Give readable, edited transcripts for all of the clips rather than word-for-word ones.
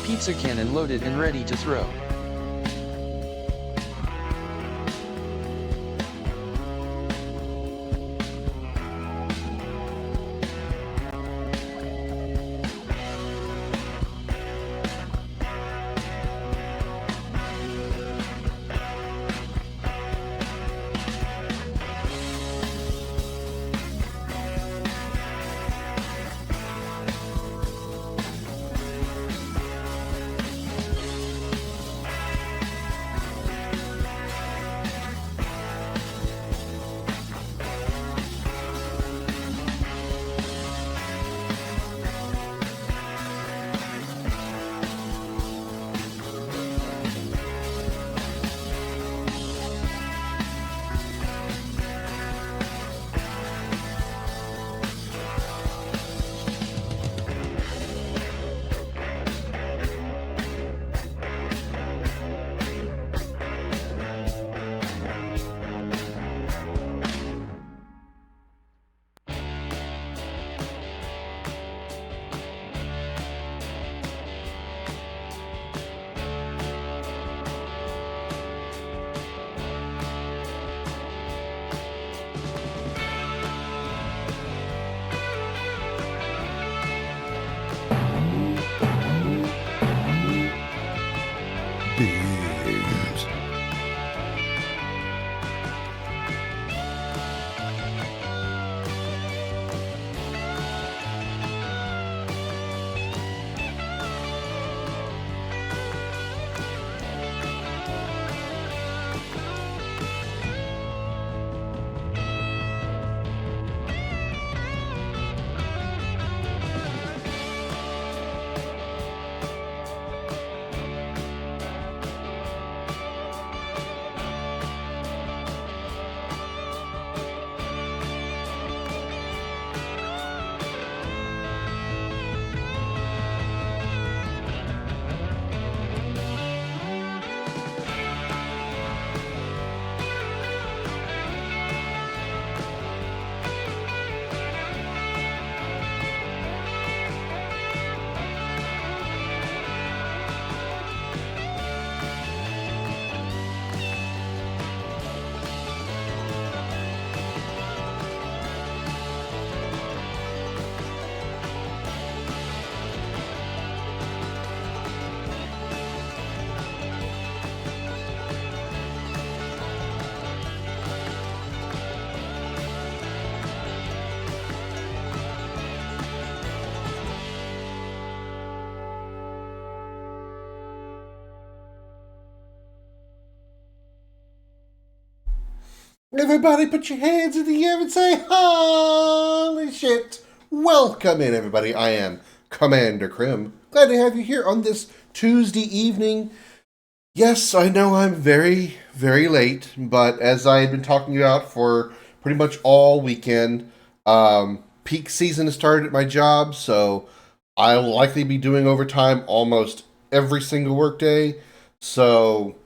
pizza cannon loaded and ready to throw. Beans. Everybody put your hands in the air and say, holy shit. Welcome in, everybody. I am Commander Krim. Glad to have you here on this Tuesday evening. Yes, I know I'm very, very late, but as I had been talking about for pretty much all weekend, peak season has started at my job, so I'll likely be doing overtime almost every single workday. So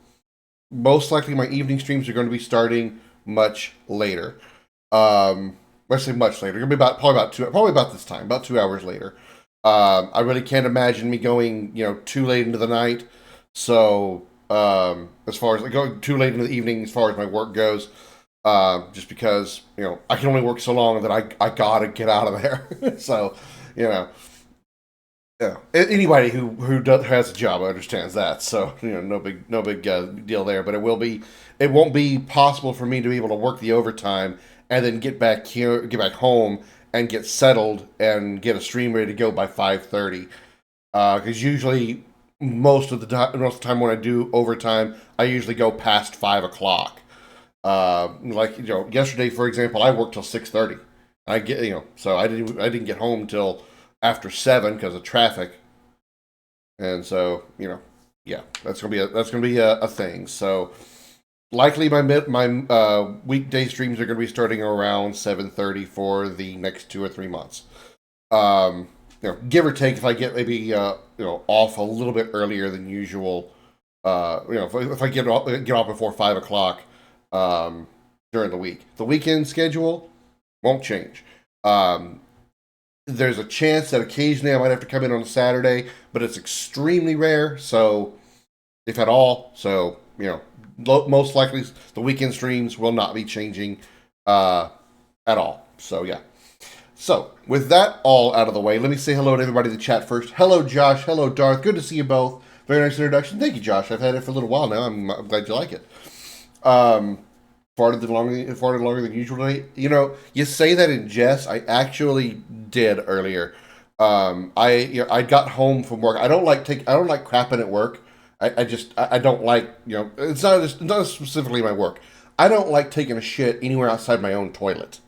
most likely my evening streams are going to be starting much later. I say much later. It'll be probably about this time, about 2 hours later. I really can't imagine me going, too late into the night. So, as far as going too late into the evening, as far as my work goes, just because I can only work so long that I gotta get out of there. So, yeah. Anybody who has a job understands that. So no big deal there. But it won't be possible for me to be able to work the overtime and then get back home and get settled and get a stream ready to go by 5:30. Because usually most of the time when I do overtime, I usually go past 5 o'clock. Yesterday, for example, I worked till 6:30. So I didn't get home till after 7 because of traffic, and so yeah, that's gonna be a thing. So likely my weekday streams are gonna be starting around 7:30 for the next 2 or 3 months. Give or take, if I get maybe off a little bit earlier than usual. If I get off before 5 o'clock during the week, the weekend schedule won't change. There's a chance that occasionally I might have to come in on a Saturday, but it's extremely rare, so if at all. So, most likely the weekend streams will not be changing at all. So, yeah. So, with that all out of the way, let me say hello to everybody in the chat first. Hello, Josh. Hello, Darth. Good to see you both. Very nice introduction. Thank you, Josh. I've had it for a little while now. I'm glad you like it. Farted longer than usual today. You say that in jest. I actually did earlier. I got home from work. I don't like crapping at work. I don't like, it's not specifically my work. I don't like taking a shit anywhere outside my own toilet.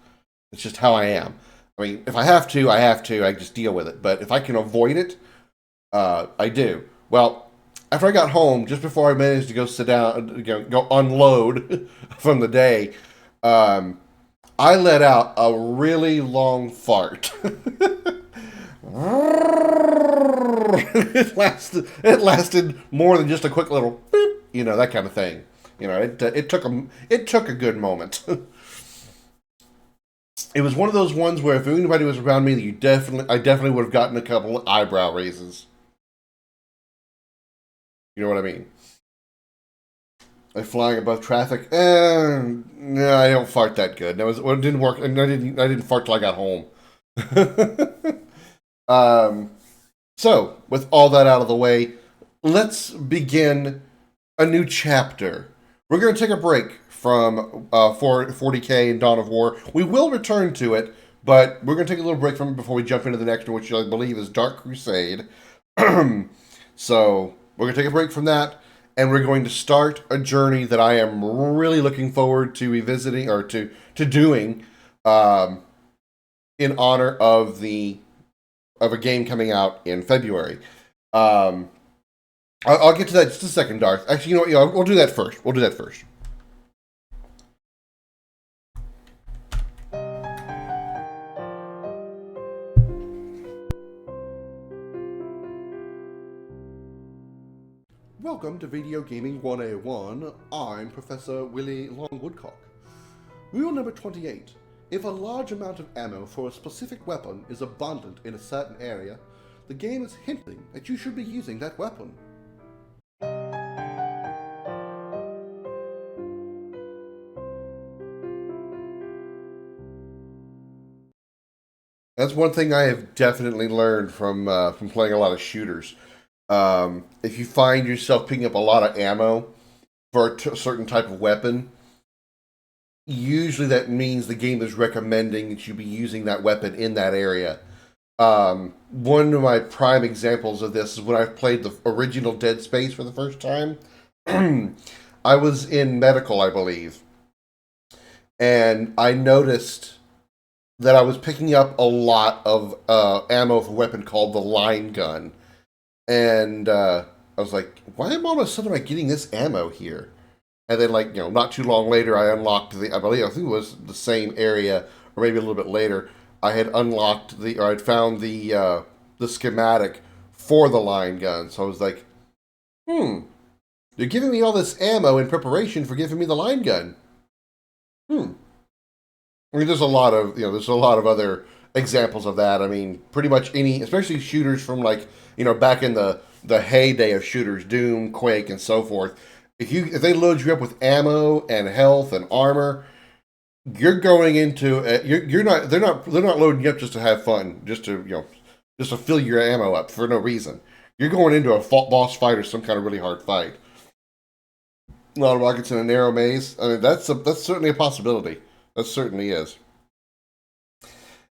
It's just how I am. I mean, if I have to, I have to. I just deal with it. But if I can avoid it, I do. Well, after I got home, just before I managed to go sit down, go unload from the day, I let out a really long fart. It lasted more than just a quick little beep, that kind of thing. It took a good moment. It was one of those ones where if anybody was around me, I definitely would have gotten a couple of eyebrow raises. You know what I mean? Like flying above traffic. No, I don't fart that good. It didn't work, and I didn't fart till I got home. So, with all that out of the way, let's begin a new chapter. We're going to take a break from 40K and Dawn of War. We will return to it, but we're going to take a little break from it before we jump into the next one, which I believe is Dark Crusade. So, we're going to take a break from that, and we're going to start a journey that I am really looking forward to revisiting, or to doing, in honor of a game coming out in February. I'll get to that in just a second, Darth. Actually, you know what? We'll do that first. Welcome to Video Gaming 101. I'm Professor Willie Longwoodcock. Rule number 28. If a large amount of ammo for a specific weapon is abundant in a certain area, the game is hinting that you should be using that weapon. That's one thing I have definitely learned from playing a lot of shooters. If you find yourself picking up a lot of ammo for a certain type of weapon, usually that means the game is recommending that you be using that weapon in that area. One of my prime examples of this is when I played the original Dead Space for the first time. I was in medical, I believe, and I noticed that I was picking up a lot of ammo for a weapon called the line gun. And I was like, why am I all of a sudden getting this ammo here? And then, not too long later, I unlocked I think it was the same area, or maybe a little bit later, I had unlocked I'd found the schematic for the line gun. So I was like, they're giving me all this ammo in preparation for giving me the line gun. I mean, there's a lot of other examples of that. I mean, pretty much especially shooters from back in the heyday of shooters, Doom, Quake, and so forth. If they load you up with ammo and health and armor, you're going into they're not loading you up just to have fun, just to fill your ammo up for no reason. You're going into a boss fight or some kind of really hard fight. A lot of rockets in a narrow maze. I mean, that's certainly a possibility. That certainly is.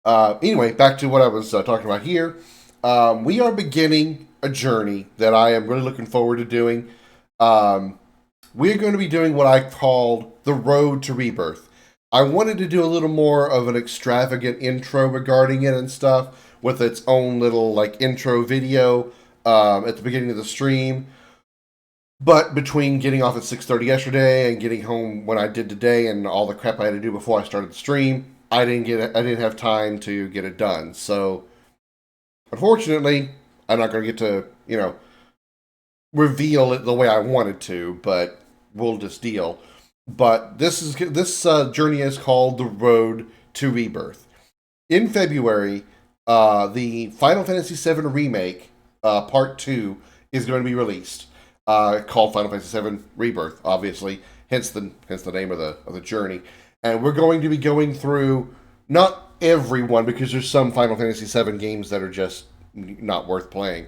Anyway, back to what I was talking about here. We are beginning a journey that I am really looking forward to doing. We are going to be doing what I called the Road to Rebirth. I wanted to do a little more of an extravagant intro regarding it and stuff, with its own little intro video at the beginning of the stream. But between getting off at 6:30 yesterday and getting home when I did today and all the crap I had to do before I started the stream, I didn't have time to get it done. So unfortunately, I'm not going to get to, reveal it the way I wanted to, but we'll just deal. But this journey is called the Road to Rebirth. In February, the Final Fantasy VII Remake Part 2 is going to be released, called Final Fantasy VII Rebirth, obviously, hence the name of the journey. And we're going to be going through, not every one, because there's some Final Fantasy VII games that are just not worth playing.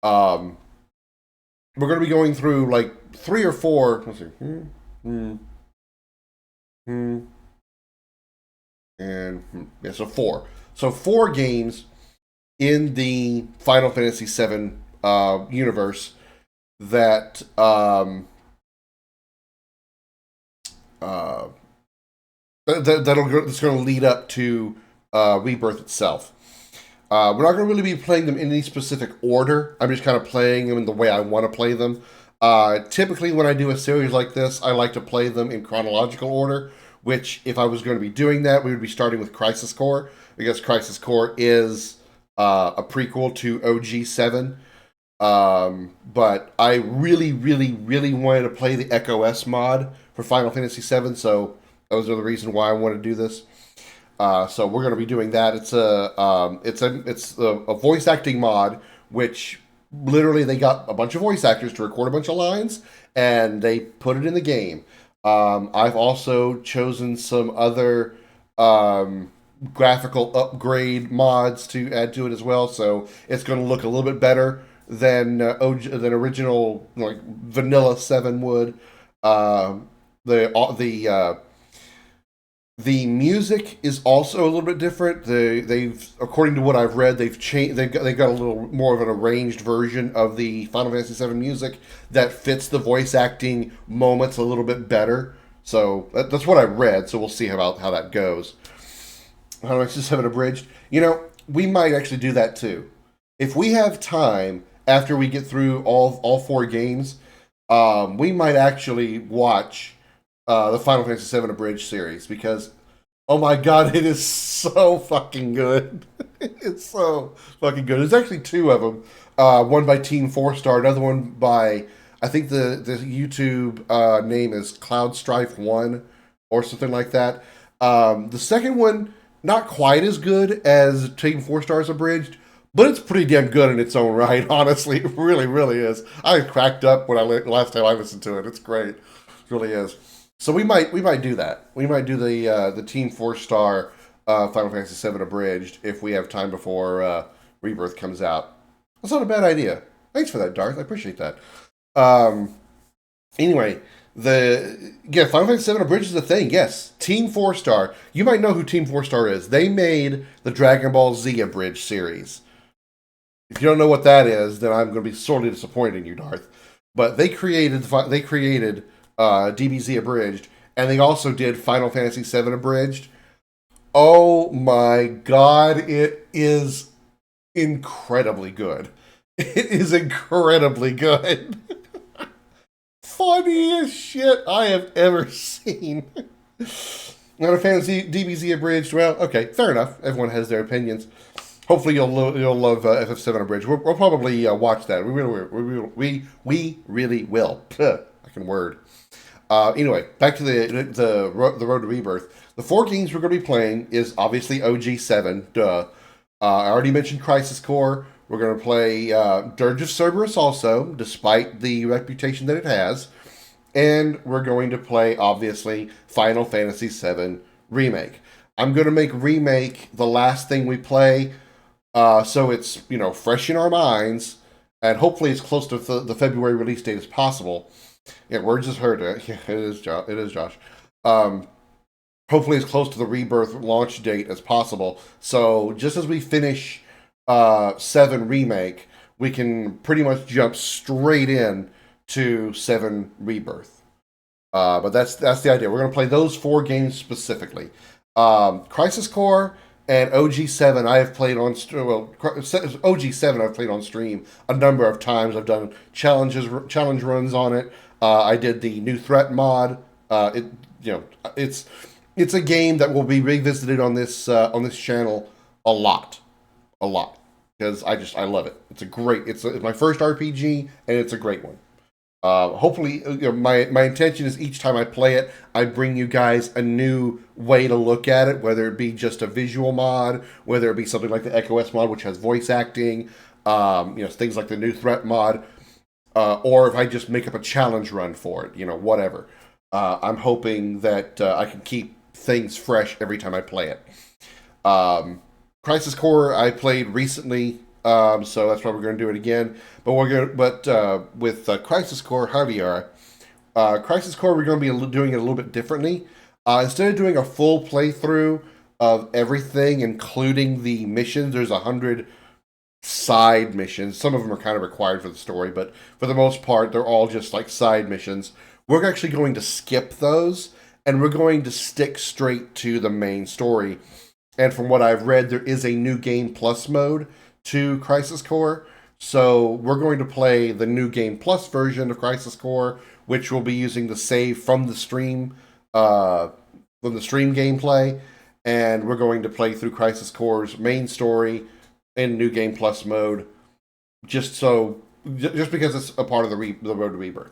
We're going to be going through like 3 or 4. Let's see. Yeah, so 4. So 4 games in the Final Fantasy VII universe that that's going to lead up to Rebirth itself. We're not going to really be playing them in any specific order. I'm just kind of playing them in the way I want to play them. Typically, when I do a series like this, I like to play them in chronological order, which, if I was going to be doing that, we would be starting with Crisis Core, because Crisis Core is a prequel to OG7. But I really, really, really wanted to play the Echo S mod for Final Fantasy VII, so those are the reason why I want to do this. So we're going to be doing that. It's a voice acting mod, which literally they got a bunch of voice actors to record a bunch of lines, and they put it in the game. I've also chosen some other graphical upgrade mods to add to it as well, so it's going to look a little bit better than original, like vanilla 7 would. The music is also a little bit different. They've, according to what I've read, they've changed. They got a little more of an arranged version of the Final Fantasy VII music that fits the voice acting moments a little bit better. So that's what I read. So we'll see how that goes. Final Fantasy VII Abridged. You know, we might actually do that too, if we have time after we get through all 4 games. We might actually watch the Final Fantasy VII Abridged series, because, oh my god, it is so fucking good. It's so fucking good. There's actually 2 of them. One by Team 4-Star, another one by, I think the YouTube name is Cloud Strife 1 or something like that. The second one, not quite as good as Team 4-Star's Abridged, but it's pretty damn good in its own right, honestly. It really, really is. I cracked up when last time I listened to it. It's great. It really is. So we might do that. We might do the Team 4-Star Final Fantasy VII Abridged if we have time before Rebirth comes out. That's not a bad idea. Thanks for that, Darth. I appreciate that. Anyway, Final Fantasy VII Abridged is a thing. Yes, Team 4-Star. You might know who Team 4-Star is. They made the Dragon Ball Z Abridged series. If you don't know what that is, then I'm going to be sorely disappointed in you, Darth. But they created DBZ Abridged, and they also did Final Fantasy VII Abridged. Oh my god, it is incredibly good. It is incredibly good. Funniest shit I have ever seen. Not a fan of DBZ Abridged? Well, okay, fair enough. Everyone has their opinions. Hopefully you'll love FF7 Abridged. We'll probably watch that. We really will. I can word. Anyway, back to the Road to Rebirth. The 4 games we're going to be playing is obviously OG7. Duh. I already mentioned Crisis Core. We're going to play Dirge of Cerberus also, despite the reputation that it has. And we're going to play, obviously, Final Fantasy VII Remake. I'm going to make Remake the last thing we play, so it's, fresh in our minds, and hopefully as close to the February release date as possible. Yeah, words just heard it. Yeah, it is Josh. Hopefully as close to the Rebirth launch date as possible. So just as we finish 7 Remake, we can pretty much jump straight in to 7 Rebirth. But that's the idea. We're going to play those 4 games specifically. Crisis Core and OG7 I have played on OG7 I've played on stream a number of times. I've done challenge runs on it. I did the New Threat mod. It's a game that will be revisited on this channel a lot, because I love it. It's my first RPG, and it's a great one. Hopefully, my intention is each time I play it, I bring you guys a new way to look at it, whether it be just a visual mod, whether it be something like the Echo S mod, which has voice acting, things like the new threat mod, or if I just make up a challenge run for it, whatever. I'm hoping that I can keep things fresh every time I play it. Crisis Core I played recently, so that's why we're going to do it again. But with Crisis Core Javier, Crisis Core we're going to be doing it a little bit differently. Instead of doing a full playthrough of everything, including the missions, there's 100 side missions. Some of them are kind of required for the story, but for the most part, they're all just like side missions. We're actually going to skip those, and we're going to stick straight to the main story. And from what I've read, there is a new Game Plus mode to Crisis Core. So we're going to play the new Game Plus version of Crisis Core, which will be using the save from the stream gameplay. And we're going to play through Crisis Core's main story in new Game Plus mode, just because it's a part of the Road to Rebirth.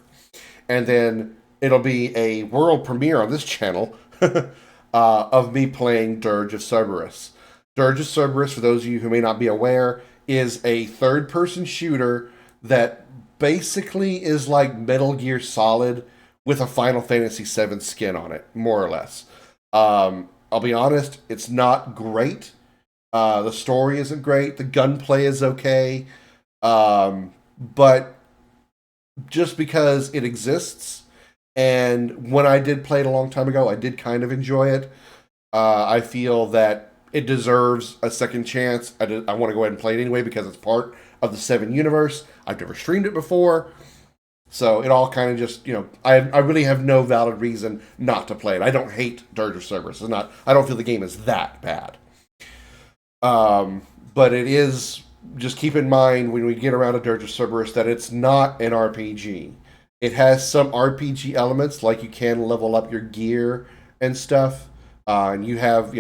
And then it'll be a world premiere on this channel of me playing Dirge of Cerberus. Dirge of Cerberus, for those of you who may not be aware, is a third-person shooter that basically is like Metal Gear Solid with a Final Fantasy VII skin on it, more or less. I'll be honest, it's not great. The story isn't great. The gunplay is okay. But just because it exists, and when I did play it a long time ago, I did kind of enjoy it. I feel that it deserves a second chance. I want to go ahead and play it anyway because it's part of the VII universe. I've never streamed it before. So it all kind of just, I really have no valid reason not to play it. I don't hate Dirge of Cerberus. I don't feel the game is that bad. But it is, just keep in mind when we get around to Dirge of Cerberus that it's not an RPG. It has some RPG elements, like you can level up your gear and stuff. And you have,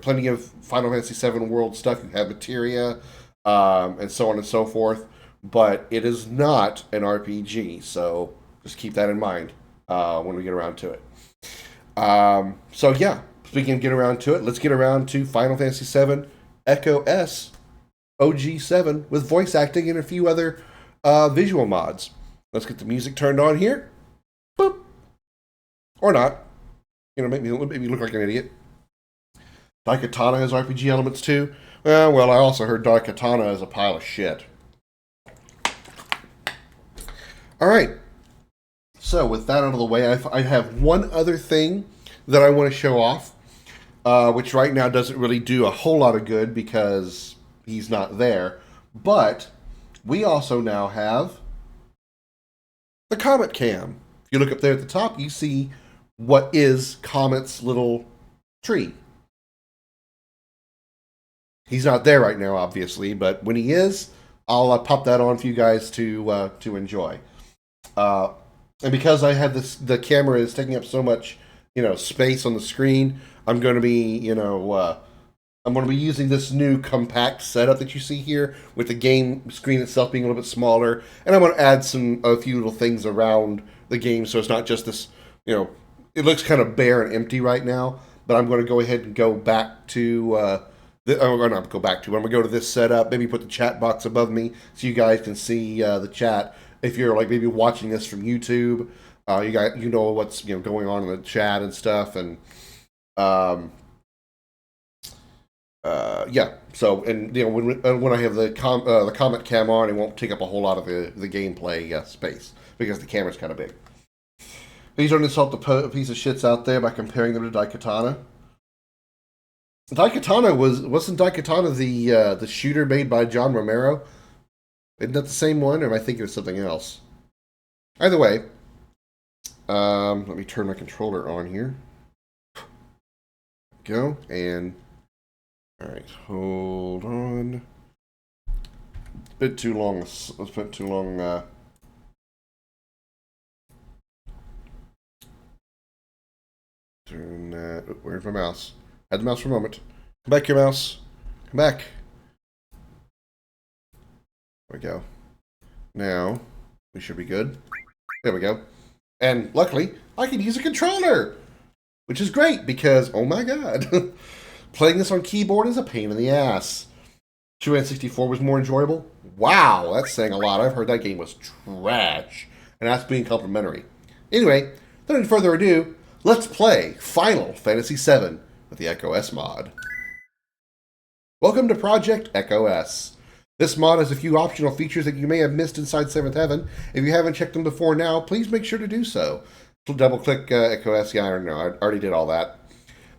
plenty of Final Fantasy VII World stuff. You have materia, and so on and so forth. But it is not an RPG, so just keep that in mind when we get around to it. So yeah, speaking of getting around to it, let's get around to Final Fantasy VII Echo S OG7 with voice acting and a few other visual mods. Let's get the music turned on here. Boop. Or not. Make me look like an idiot. Daikatana has RPG elements too. Well, I also heard Daikatana is a pile of shit. Alright. So, with that out of the way, I have one other thing that I want to show off, which right now doesn't really do a whole lot of good because he's not there. But we also now have the Comet Cam. If you look up there at the top, you see what is Comet's little tree. He's not there right now, obviously, but when he is, I'll pop that on for you guys to enjoy. And because I have the camera is taking up so much, space on the screen, I'm going to be, I'm going to be using this new compact setup that you see here, with the game screen itself being a little bit smaller, and I'm going to add a few little things around the game, so it's not just this, it looks kind of bare and empty right now, but I'm going to go ahead and go back to, I'm going to go to this setup, maybe put the chat box above me so you guys can see the chat. If you're like maybe watching this from YouTube, you know what's going on in the chat and stuff, and yeah. So, and when I have the Comet Cam on, it won't take up a whole lot of the gameplay space because the camera's kind of big. Please don't insult the piece of shits out there by comparing them to Daikatana. Wasn't Daikatana the shooter made by John Romero? Isn't that the same one, or am I thinking of something else? Either way, let me turn my controller on here. Go, and alright, hold on. It's a bit too long. It's been too long. Turn that. Where's my mouse? Had the mouse for a moment. Come back here, mouse. Come back. There we go. Now, we should be good. There we go. And luckily, I can use a controller, which is great because, oh my god, playing this on keyboard is a pain in the ass. 2N64 was more enjoyable? Wow, that's saying a lot. I've heard that game was trash, and that's being complimentary. Anyway, without any further ado, let's play Final Fantasy VII with the Echo S mod. Welcome to Project Echo S. This mod has a few optional features that you may have missed inside 7th Heaven. If you haven't checked them before now, please make sure to do so. Double-click Echo S. Yeah, I don't know. I already did all that.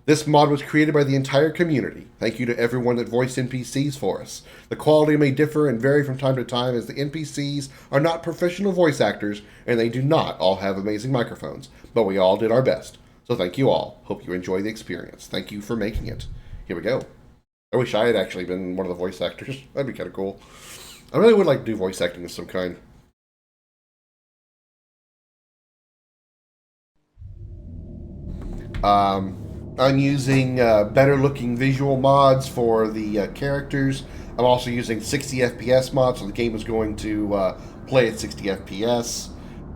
This mod was created by the entire community. Thank you to everyone that voiced NPCs for us. The quality may differ and vary from time to time as the NPCs are not professional voice actors and they do not all have amazing microphones. But we all did our best. So thank you all. Hope you enjoy the experience. Thank you for making it. Here we go. I wish I had actually been one of the voice actors. That'd be kind of cool. I really would like to do voice acting of some kind. I'm using better looking visual mods for the characters. I'm also using 60 FPS mods, so the game is going to play at 60 FPS.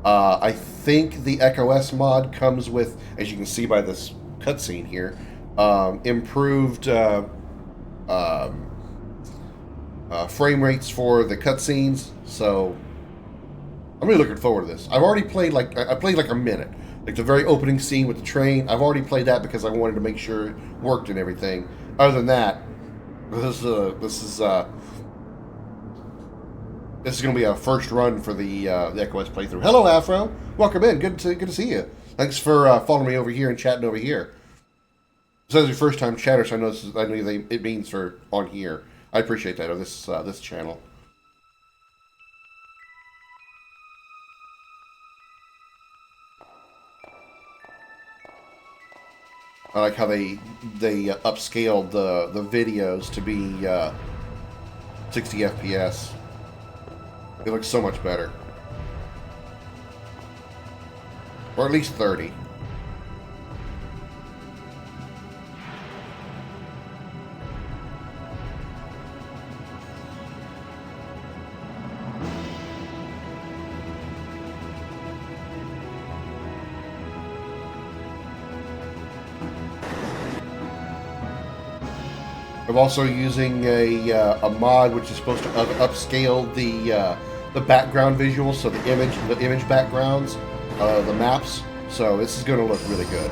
I think the Echo S mod comes with, as you can see by this cutscene here, improved frame rates for the cutscenes, so I'm really looking forward to this. I've already played I played like a minute, like the very opening scene with the train. I've already played that because I wanted to make sure it worked and everything. Other than that, this is going to be a first run for the Echo S playthrough. Hello, Afro. Welcome in. Good to see you. Thanks for following me over here and chatting over here. This is your first time chatter, so I know it means for on here. I appreciate that, on this channel. I like how they upscaled the videos to be 60 FPS. It looks so much better, or at least 30. I'm also using a mod which is supposed to upscale the background visuals, so the image backgrounds, the maps. So this is going to look really good.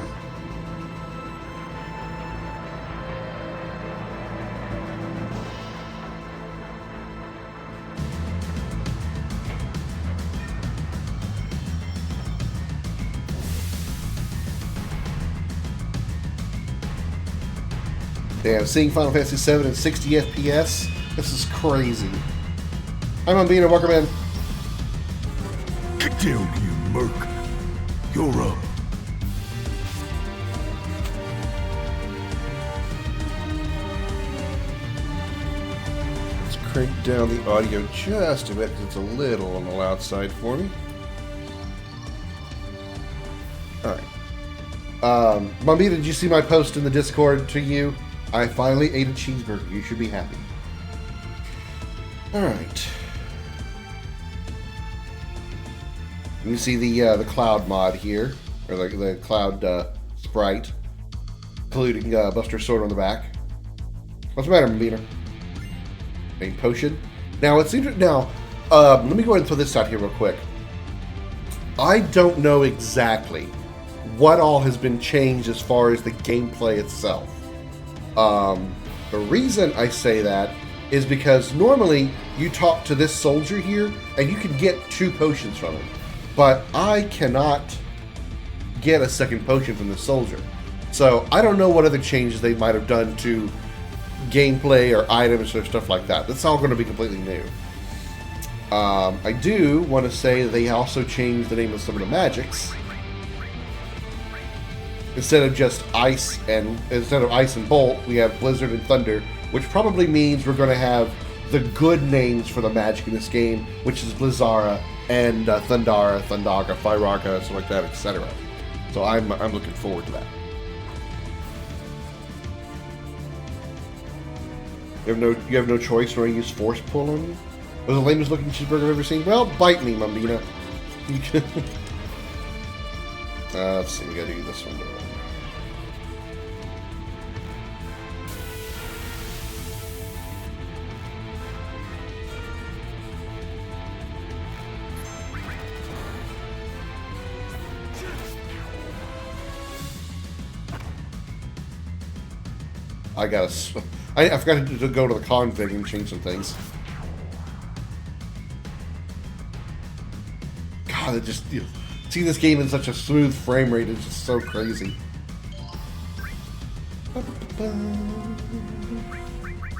Damn, seeing Final Fantasy VII in 60 FPS? This is crazy. I'm Umbina, welcome in. Get down, you merc. You're up. Let's crank down the audio just a bit because it's a little on the loud side for me. Alright. Umbina, did you see my post in the Discord to you? I finally ate a cheeseburger. You should be happy. Alright. You see the cloud mod here, or the cloud sprite, including Buster Sword on the back. What's the matter, Mabina? A potion? Now, it's interesting. Now, let me go ahead and throw this out here real quick. I don't know exactly what all has been changed as far as the gameplay itself. The reason I say that is because normally you talk to this soldier here and you can get 2 potions from him, but I cannot get a second potion from this soldier. So I don't know what other changes they might have done to gameplay or items or stuff like that. That's all going to be completely new. I do want to say they also changed the name of some of the magics. Instead of ice and bolt, we have blizzard and thunder, which probably means we're going to have the good names for the magic in this game, which is Blizzara and Thundara, Thundaga, Firaga, something like that, etc. So I'm looking forward to that. You have no choice when I use force pull on you. Was the lamest looking cheeseburger I've ever seen? Well, bite me, Mambina. Let's see, we gotta do this one. I forgot to go to the config and change some things. God, it just, you know, seeing this game in such a smooth frame rate is just so crazy.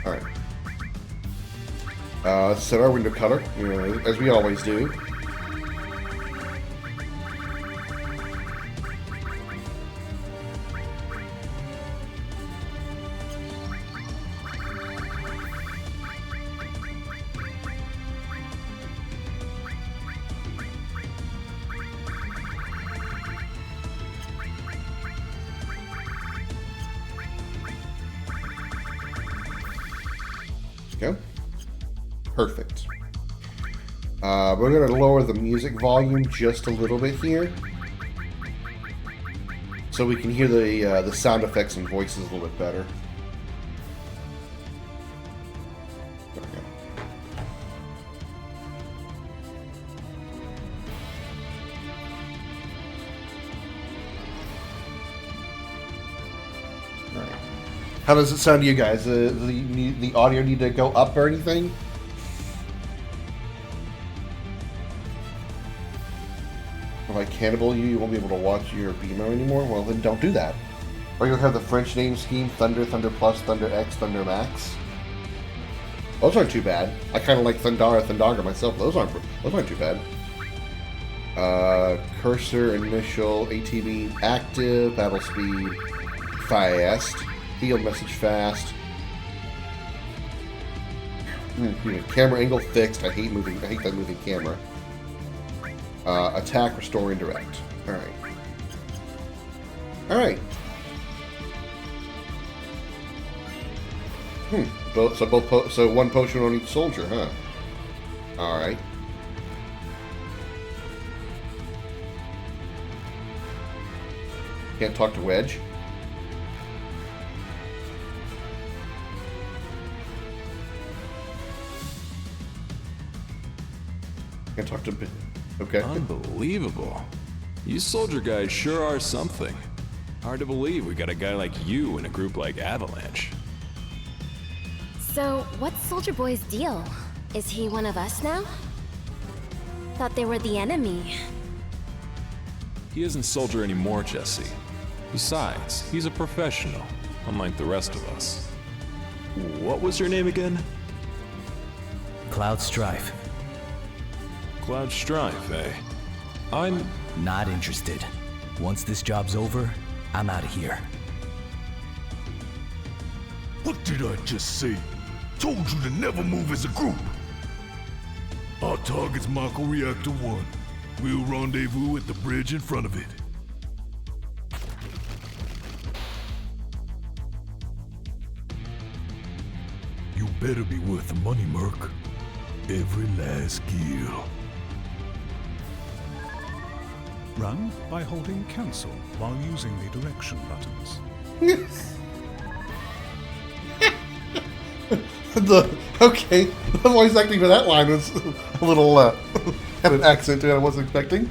Alright. Let's set our window color, you know, as we always do. Go. Perfect. We're going to lower the music volume just a little bit here, so we can hear the sound effects and voices a little bit better. There we go. All right. How does it sound to you guys? The audio need to go up or anything? If I cannibal you, you won't be able to watch your BMO anymore? Well, then don't do that. Or you'll have the French name scheme, Thunder, Thunder Plus, Thunder X, Thunder Max. Those aren't too bad. I kind of like Thundara, Thundaga myself. Those aren't too bad. Cursor, initial, ATB, active, battle speed, fast. Field message fast. Camera angle fixed. I hate that moving camera. Attack, restore, indirect. Alright. Alright. So one potion on each soldier, huh? Alright. Can't talk to Wedge. Can't talk to... Okay. Unbelievable. You soldier guys sure are something. Hard to believe we got a guy like you in a group like Avalanche. So, what's Soldier Boy's deal? Is he one of us now? Thought they were the enemy. He isn't soldier anymore, Jesse. Besides, he's a professional, unlike the rest of us. What was your name again? Cloud Strife. Cloud Strife, eh? I'm not interested. Once this job's over, I'm out of here. What did I just say? Told you to never move as a group. Our target's Mako Reactor 1. We'll rendezvous at the bridge in front of it. You better be worth the money, Merc. Every last gil. Run by holding cancel while using the direction buttons. Okay, the voice acting for that line was a little had an accent to it I wasn't expecting.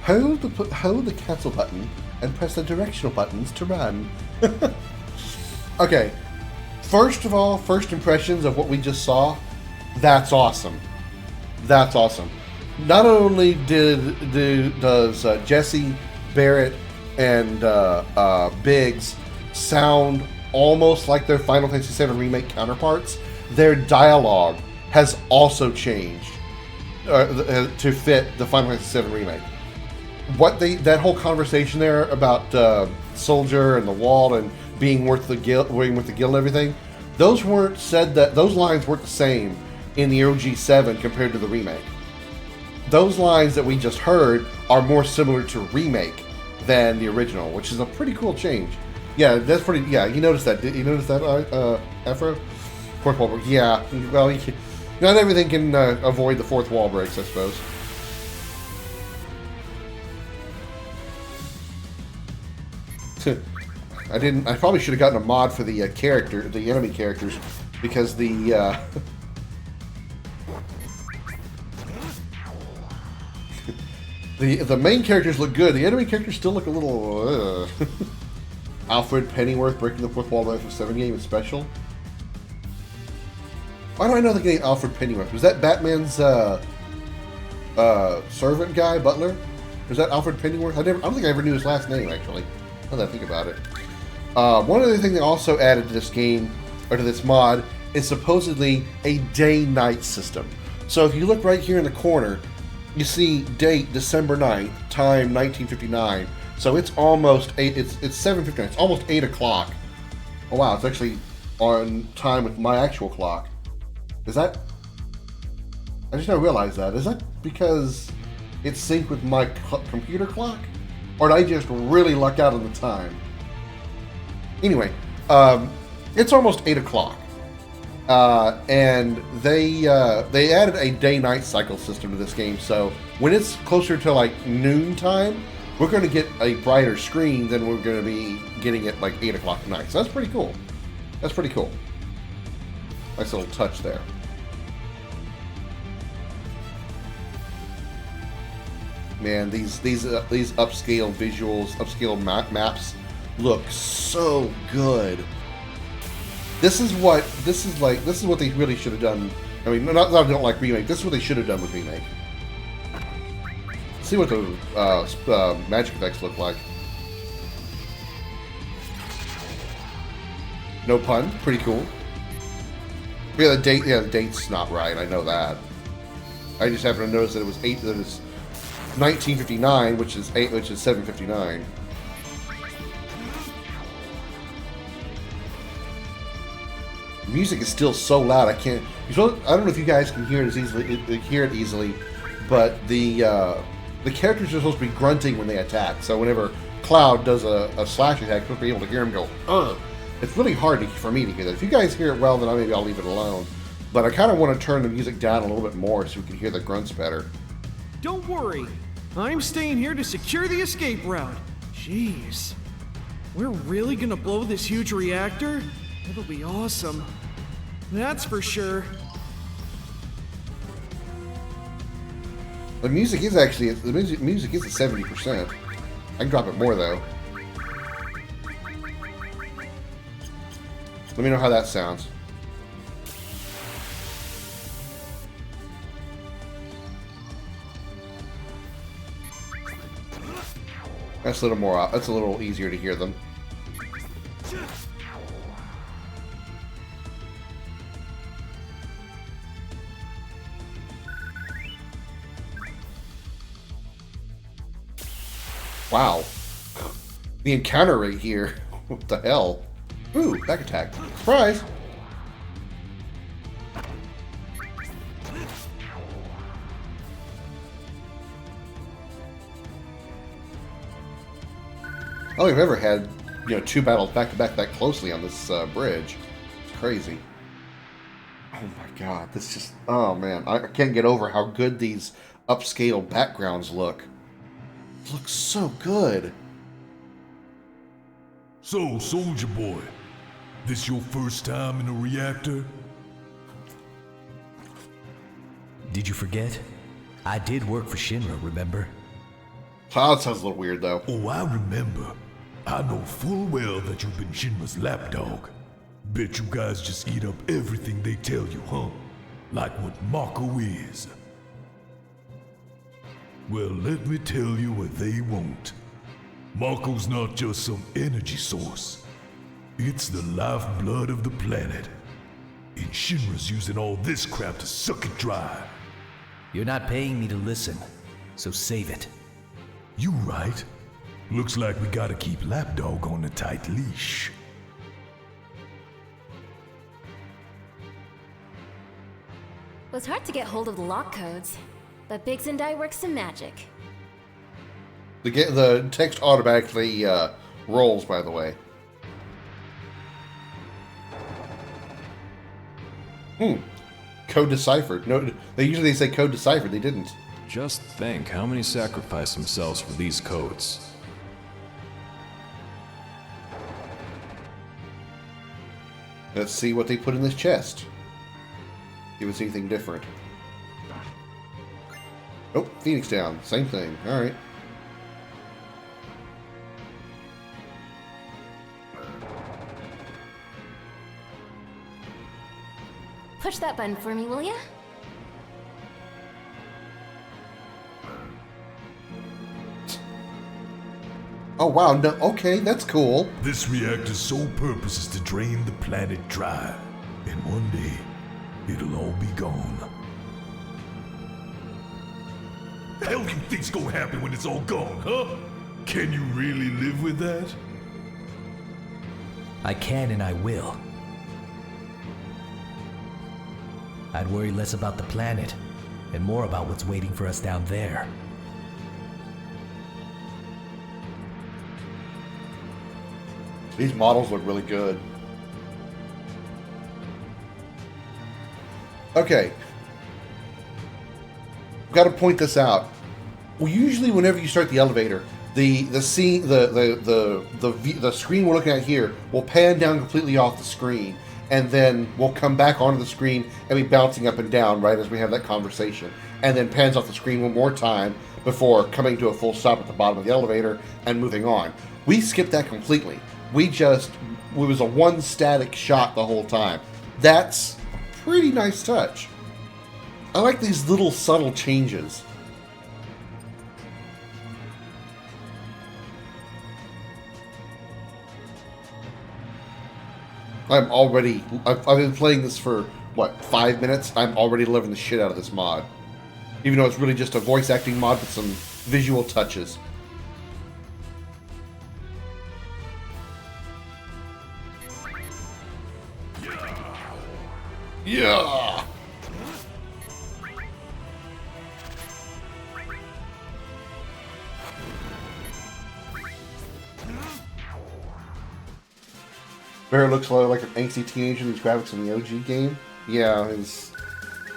Hold the cancel button and press the directional buttons to run. Okay, first of all, first impressions of what we just saw. That's awesome. That's awesome. Not only does Jesse, Barrett, and Biggs sound almost like their Final Fantasy VII Remake counterparts, their dialogue has also changed to fit the Final Fantasy VII Remake. That whole conversation there about Soldier and the Wall and being with the guild and everything, those lines weren't the same in the OG 7 compared to the remake. Those lines that we just heard are more similar to remake than the original, which is a pretty cool change. Yeah, that's pretty. Yeah, you noticed that? Did you notice that, Afro? Fourth wall break. Yeah. Well, not everything can avoid the fourth wall breaks, I suppose. I probably should have gotten a mod for the the enemy characters, because the the main characters look good. The enemy characters still look a little. Alfred Pennyworth breaking the fourth wall of the 7 game is special. Why do I know the name Alfred Pennyworth? Was that Batman's servant guy, butler? Was that Alfred Pennyworth? I don't think I ever knew his last name, actually. Now that I think about it. One other thing they also added to this game, or to this mod, is supposedly a day-night system. So if you look right here in the corner, you see date December 9th, time 1959. So it's almost 8, it's 7:59, it's almost 8 o'clock. Oh wow, it's actually on time with my actual clock. Is that, I just now realized that. Is that because it's synced with my computer clock? Or did I just really luck out on the time? Anyway, it's almost 8 o'clock. And they added a day-night cycle system to this game, so when it's closer to like noon time, we're going to get a brighter screen than we're going to be getting at like 8 o'clock at night. So that's pretty cool. That's pretty cool. Nice little touch there. Man, these upscale visuals, upscale maps look so good. This is what they really should have done. I mean, not that I don't like Remake. This is what they should have done with Remake. See what the magic effects look like. No pun. Pretty cool. Yeah, the date's not right. I know that. I just happened to notice that it was 1959, which is 7:59. Music is still so loud. I can't. I don't know if you guys can hear it easily, but the characters are supposed to be grunting when they attack. So whenever Cloud does a slash attack, you're supposed to be able to hear him go, ugh. It's really hard for me to hear that. If you guys hear it well, then maybe I'll leave it alone. But I kind of want to turn the music down a little bit more so we can hear the grunts better. Don't worry. I'm staying here to secure the escape route. Jeez. We're really gonna blow this huge reactor? It'll be awesome. That's for sure. The music is actually, music is at 70%. I can drop it more though. Let me know how that sounds. That's a little more, that's a little easier to hear them. Wow. The encounter rate here. What the hell? Ooh, back attack. Surprise! I don't think I've ever had, two battles back to back that closely on this bridge. It's crazy. Oh my god, this just, oh man, I can't get over how good these upscale backgrounds look. It looks so good. So, Soldier Boy, this your first time in a reactor? Did you forget? I did work for Shinra, remember? Cloud sounds a little weird though. Oh, I remember. I know full well that you've been Shinra's lapdog. Bet you guys just eat up everything they tell you, huh? Like what Mako is. Well, let me tell you what they won't. Mako's not just some energy source. It's the lifeblood of the planet. And Shinra's using all this crap to suck it dry. You're not paying me to listen, so save it. You right. Looks like we gotta keep Lapdog on a tight leash. It was hard to get hold of the lock codes, but Biggs and I worked some magic. The text automatically rolls, by the way. Code deciphered. No, they usually say code deciphered. They didn't. Just think how many sacrificed themselves for these codes. Let's see what they put in this chest. Give us anything different. Oh, Phoenix down. Same thing. Alright. Push that button for me, will ya? Oh, wow. No, okay, that's cool. This reactor's sole purpose is to drain the planet dry. And one day, it'll all be gone. The hell you think's gonna happen when it's all gone, huh? Can you really live with that? I can and I will. I'd worry less about the planet and more about what's waiting for us down there. These models look really good. Okay. Got to point this out. Well, usually whenever you start the elevator, the scene, the screen we're looking at here will pan down completely off the screen, and then we'll come back onto the screen and be bouncing up and down right as we have that conversation, and then pans off the screen one more time before coming to a full stop at the bottom of the elevator and moving on. We skipped that completely. It was a one static shot the whole time. That's a pretty nice touch. I like these little subtle changes. I've been playing this for, what, 5 minutes? I'm already loving the shit out of this mod. Even though it's really just a voice acting mod with some visual touches. Yeah! Barrett looks like an angsty teenager in these graphics in the OG game. Yeah,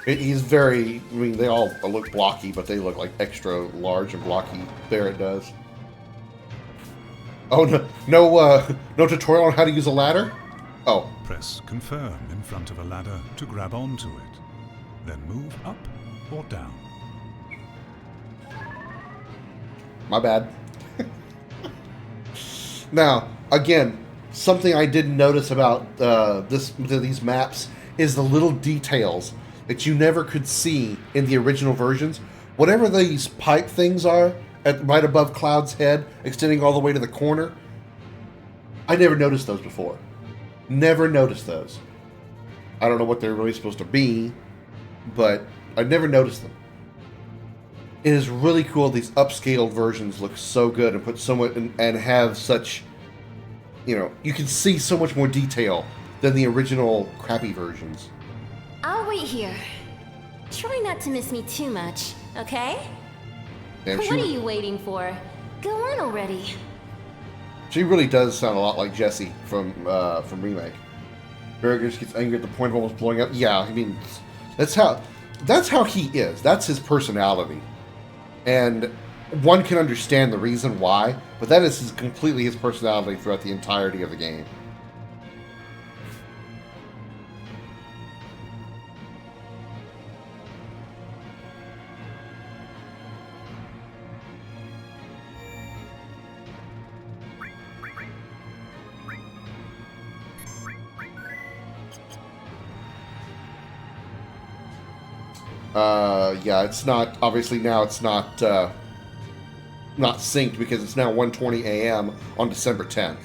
he's very... I mean, they all look blocky, but they look like extra large and blocky. Barrett does. Oh, no tutorial on how to use a ladder? Oh. Press confirm in front of a ladder to grab onto it. Then move up or down. My bad. Now, again, something I didn't notice about these maps is the little details that you never could see in the original versions. Whatever these pipe things are right above Cloud's head, extending all the way to the corner, I never noticed those before. Never noticed those. I don't know what they're really supposed to be, but I never noticed them. It is really cool. These upscaled versions look so good and put so much and have such, you can see so much more detail than the original crappy versions. I'll wait here. Try not to miss me too much, okay? Damn, What are you waiting for? Go on already. She really does sound a lot like Jessie from Remake. Barrett just gets angry at the point of almost blowing up. Yeah, I mean, that's how he is. That's his personality. And one can understand the reason why, but that is completely his personality throughout the entirety of the game. Yeah, it's not, obviously now it's not synced because it's now 1:20 a.m. on December 10th.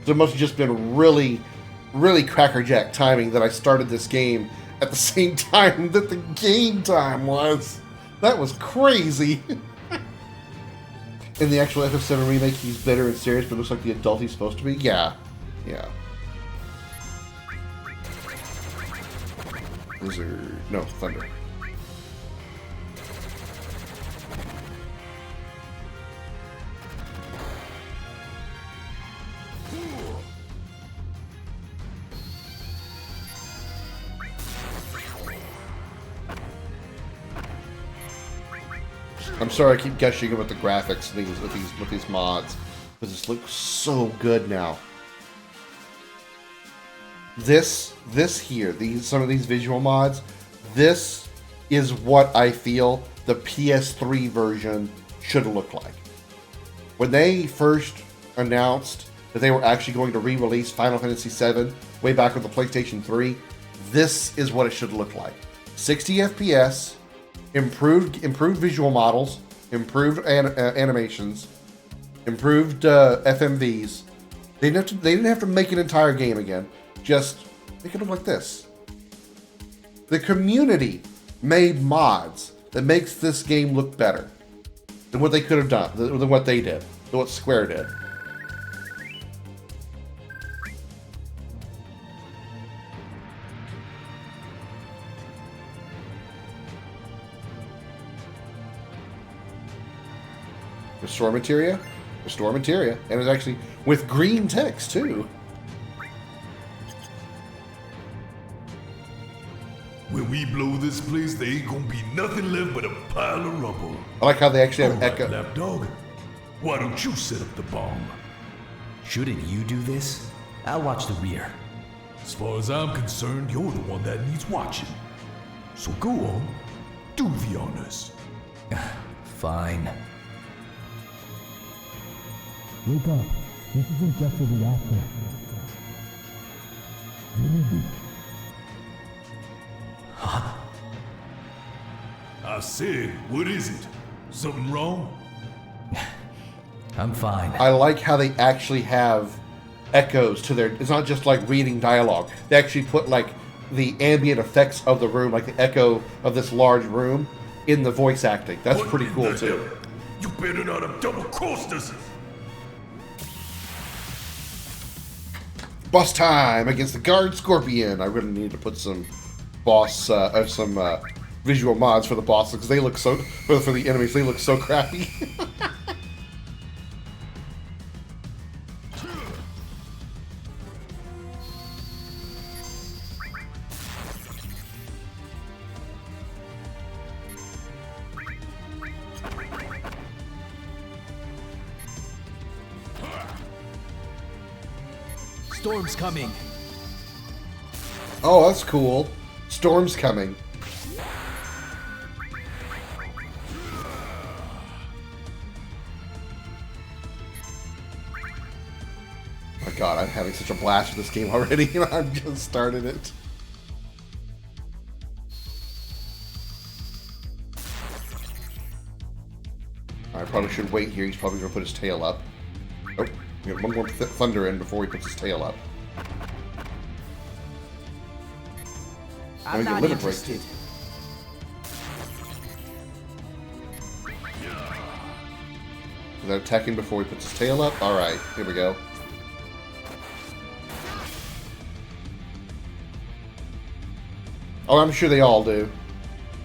So it must have just been really, really crackerjack timing that I started this game at the same time that the game time was. That was crazy. In the actual FF7 remake, he's bitter and serious, but looks like the adult he's supposed to be. Yeah. Blizzard. No, Thunder. I'm sorry I keep gushing about the graphics with these mods, because this looks so good now. some of these visual mods, this is what I feel the PS3 version should look like. When they first announced that they were actually going to re-release Final Fantasy VII way back with the PlayStation 3, this is what it should look like. 60 FPS, improved visual models, improved animations, improved FMVs. They didn't have to make an entire game again. Just make it look like this. The community made mods that makes this game look better than what they could have done, than what they did, than what Square did. Restore materia, and it's actually with green text too. When we blow this place, there ain't gonna be nothing left but a pile of rubble. I like how they actually have All echo. right, lapdog. Why don't you set up the bomb? Shouldn't you do this? I'll watch the rear. As far as I'm concerned, you're the one that needs watching. So go on, do the honors. Fine. Wake up. This isn't just a reactor. I said, what is it? Something wrong? I'm fine. I like how they actually have echoes to their. It's not just like reading dialogue. They actually put like the ambient effects of the room, like the echo of this large room, in the voice acting. That's What pretty in cool the too. hell? You better not have double-crossed us. Boss time against the guard scorpion. I really need to put some visual mods for the bosses because they look so for the enemies. They look so crappy. Storm's coming. Oh, that's cool. Storm's coming. My God, I'm having such a blast with this game already, and I've just started it. I probably should wait here. He's probably going to put his tail up. Oh, we got one more thunder in before he puts his tail up. I'm not interested. Is that attacking before he puts his tail up? Alright, here we go. Oh, I'm sure they all do.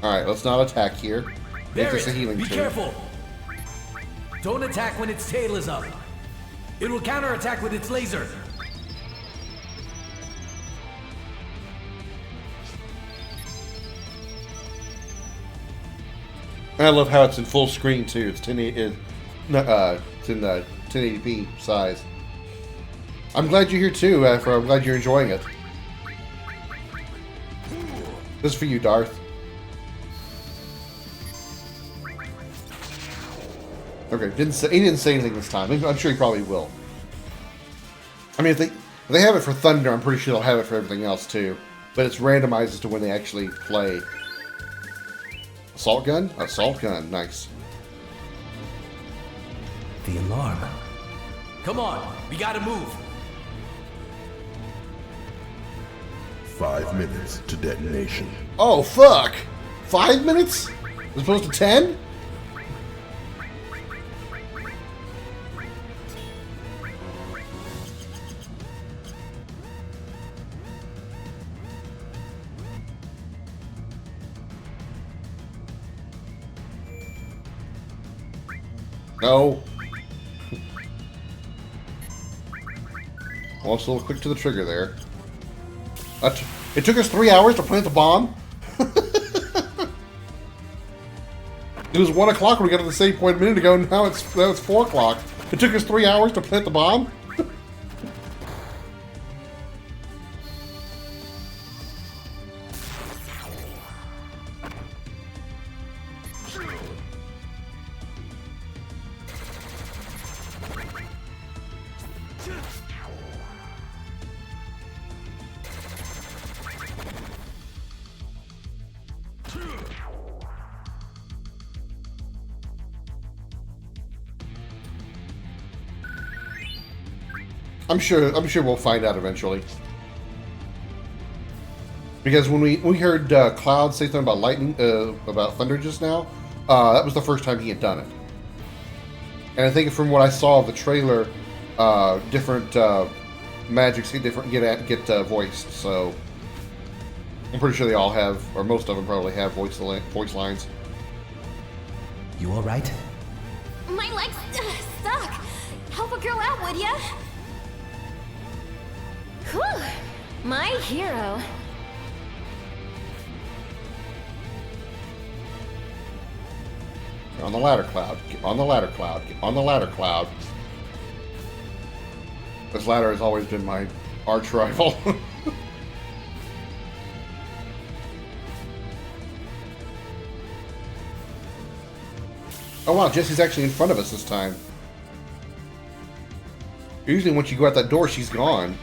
Alright, let's not attack here. Make this a healing Be turn. careful! Don't attack when its tail is up. It will counterattack with its laser. I love how it's in full screen too. It's 1080p size. I'm glad you're here too. I'm glad you're enjoying it. This is for you, Darth. Okay, he didn't say anything this time. I'm sure he probably will. I mean, if they have it for Thunder, I'm pretty sure they'll have it for everything else too. But it's randomized as to when they actually play. Assault gun? Assault gun, nice. The alarm. Come on, we gotta move. 5 minutes to detonation. Oh, fuck! 5 minutes? As opposed to 10? No. Also, a little quick to the trigger there. It took us 3 hours to plant the bomb. It was 1 o'clock when we got to the same point a minute ago, and now it's 4 o'clock. It took us 3 hours to plant the bomb. I'm sure we'll find out eventually. Because when we heard Cloud say something about lightning, about thunder just now, that was the first time he had done it. And I think from what I saw of the trailer, different magics get voiced. So I'm pretty sure they all have, or most of them probably have voice lines. You all right? My leg's stuck. Help a girl out, would ya? Whew. My hero. On the ladder, Cloud. Get on the ladder, Cloud. Get on the ladder, Cloud. This ladder has always been my arch rival. Oh wow, Jessie's actually in front of us this time. Usually once you go out that door, she's gone.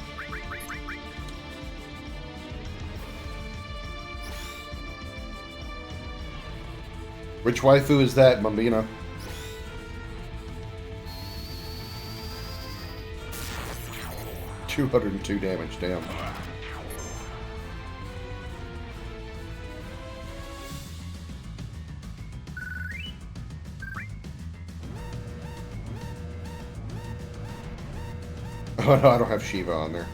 Which waifu is that, Mambina? $202 damage, damn. Oh no, I don't have Shiva on there.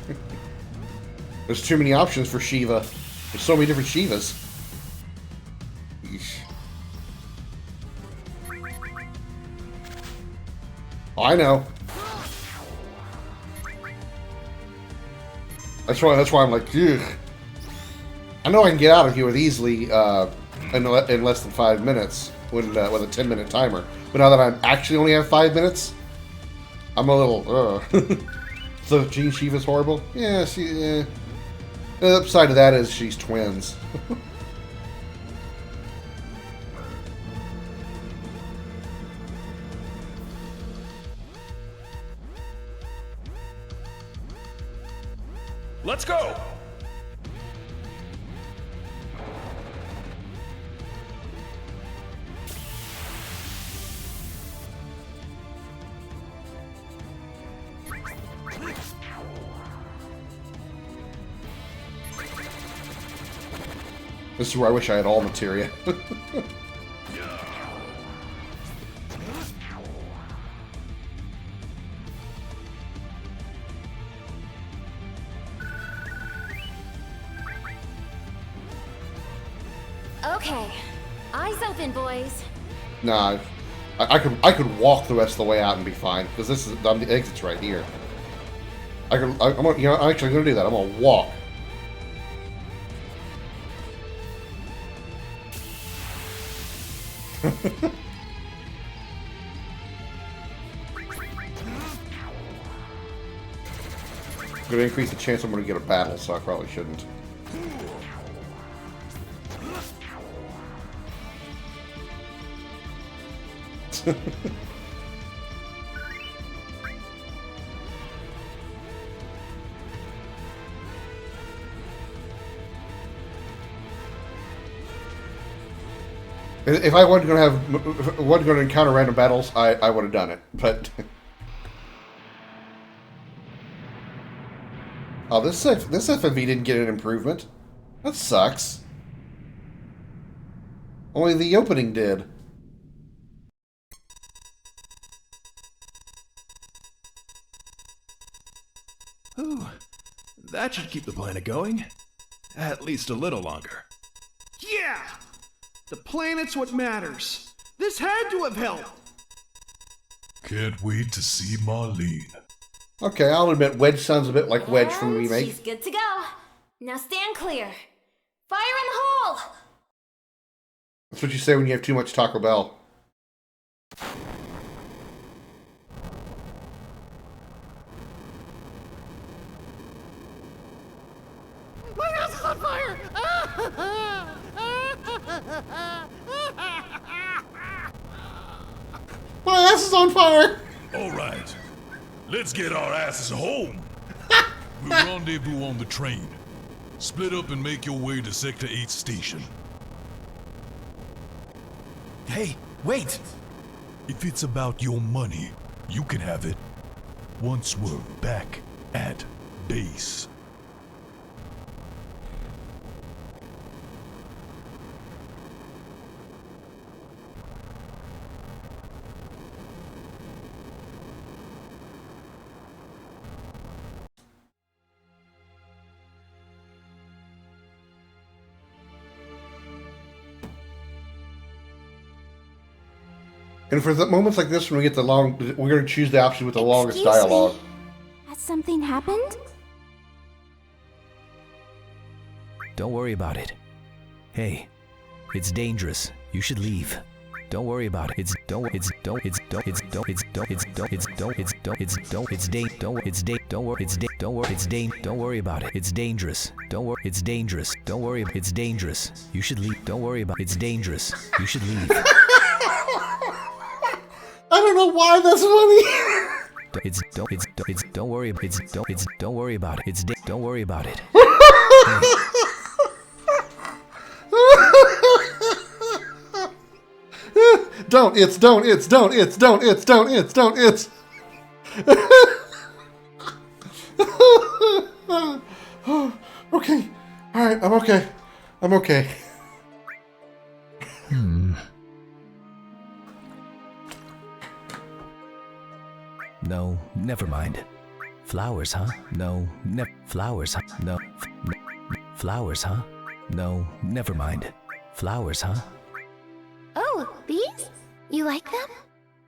There's too many options for Shiva. There's so many different Shivas. Yeesh. Oh, I know. That's why I'm like, ugh. I know I can get out of here with easily in less than 5 minutes with a 10-minute timer. But now that I actually only have 5 minutes, I'm a little. So Jean Shiva's horrible? Yeah, the upside of that is she's twins. Let's go! This is where I wish I had all materia. Okay, eyes open, boys. Nah, I could walk the rest of the way out and be fine because the exit's right here. I'm actually gonna do that. I'm gonna walk. Gonna increase the chance I'm gonna get a battle, so I probably shouldn't. If I wasn't going to encounter random battles, I would have done it. But oh, this FMV didn't get an improvement. That sucks. Only the opening did. Ooh, that should keep the planet going. At least a little longer. Yeah! The planet's what matters. This had to have helped. Can't wait to see Marlene. Okay, I'll admit Wedge sounds a bit like Wedge from the remake. She's good to go. Now stand clear. Fire in the hole! That's what you say when you have too much Taco Bell. My house is on fire! My ass is on fire! All right, let's get our asses home. We'll rendezvous on the train. Split up and make your way to Sector 8 station. Hey, wait! If it's about your money, you can have it. Once we're back at base. And for the moments like this, when we get the long, we're going to choose the option with the longest Excuse dialogue. me. Has something happened? Don't worry about it. Hey, it's dangerous. You should leave. Don't worry about it. It's don't it's don't it's don't it's don't it's don't it's don't it's don't it's don't it's don't it's don't it's don't worry it's don't worry it's don't worry about it. It's dangerous. Don't worry it's dangerous. Don't worry it's dangerous. You should leave. Don't worry about it's dangerous. You should leave. I don't know why that's funny. It's don't worry don't worry about it. It's don't worry about it. Don't it's okay. Alright, I'm okay. I'm okay. No, never mind. Flowers, huh? No, flowers, huh? No, flowers, huh? No, never mind. Flowers, huh? Oh, these? You like them?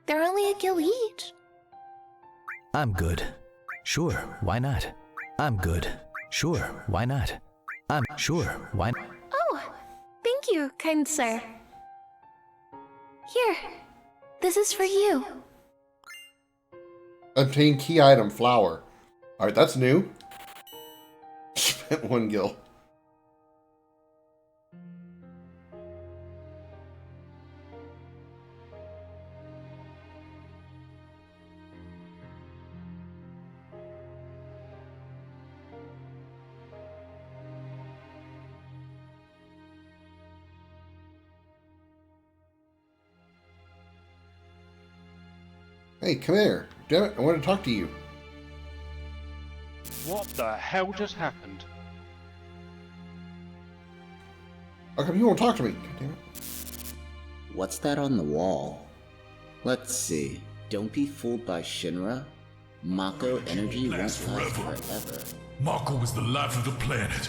They're only a gil each. I'm good. Sure, why not? I'm good. Sure, why not? I'm sure, why not? Oh, thank you, kind sir. Here, this is for you. Obtain key item, flower. Alright, that's new. Spent 1 gil. Hey, come here. Damn it, I want to talk to you. What the hell just happened? How come you won't talk to me? God damn it. What's that on the wall? Let's see. Don't be fooled by Shinra. Mako energy won't last forever. Mako is the life of the planet,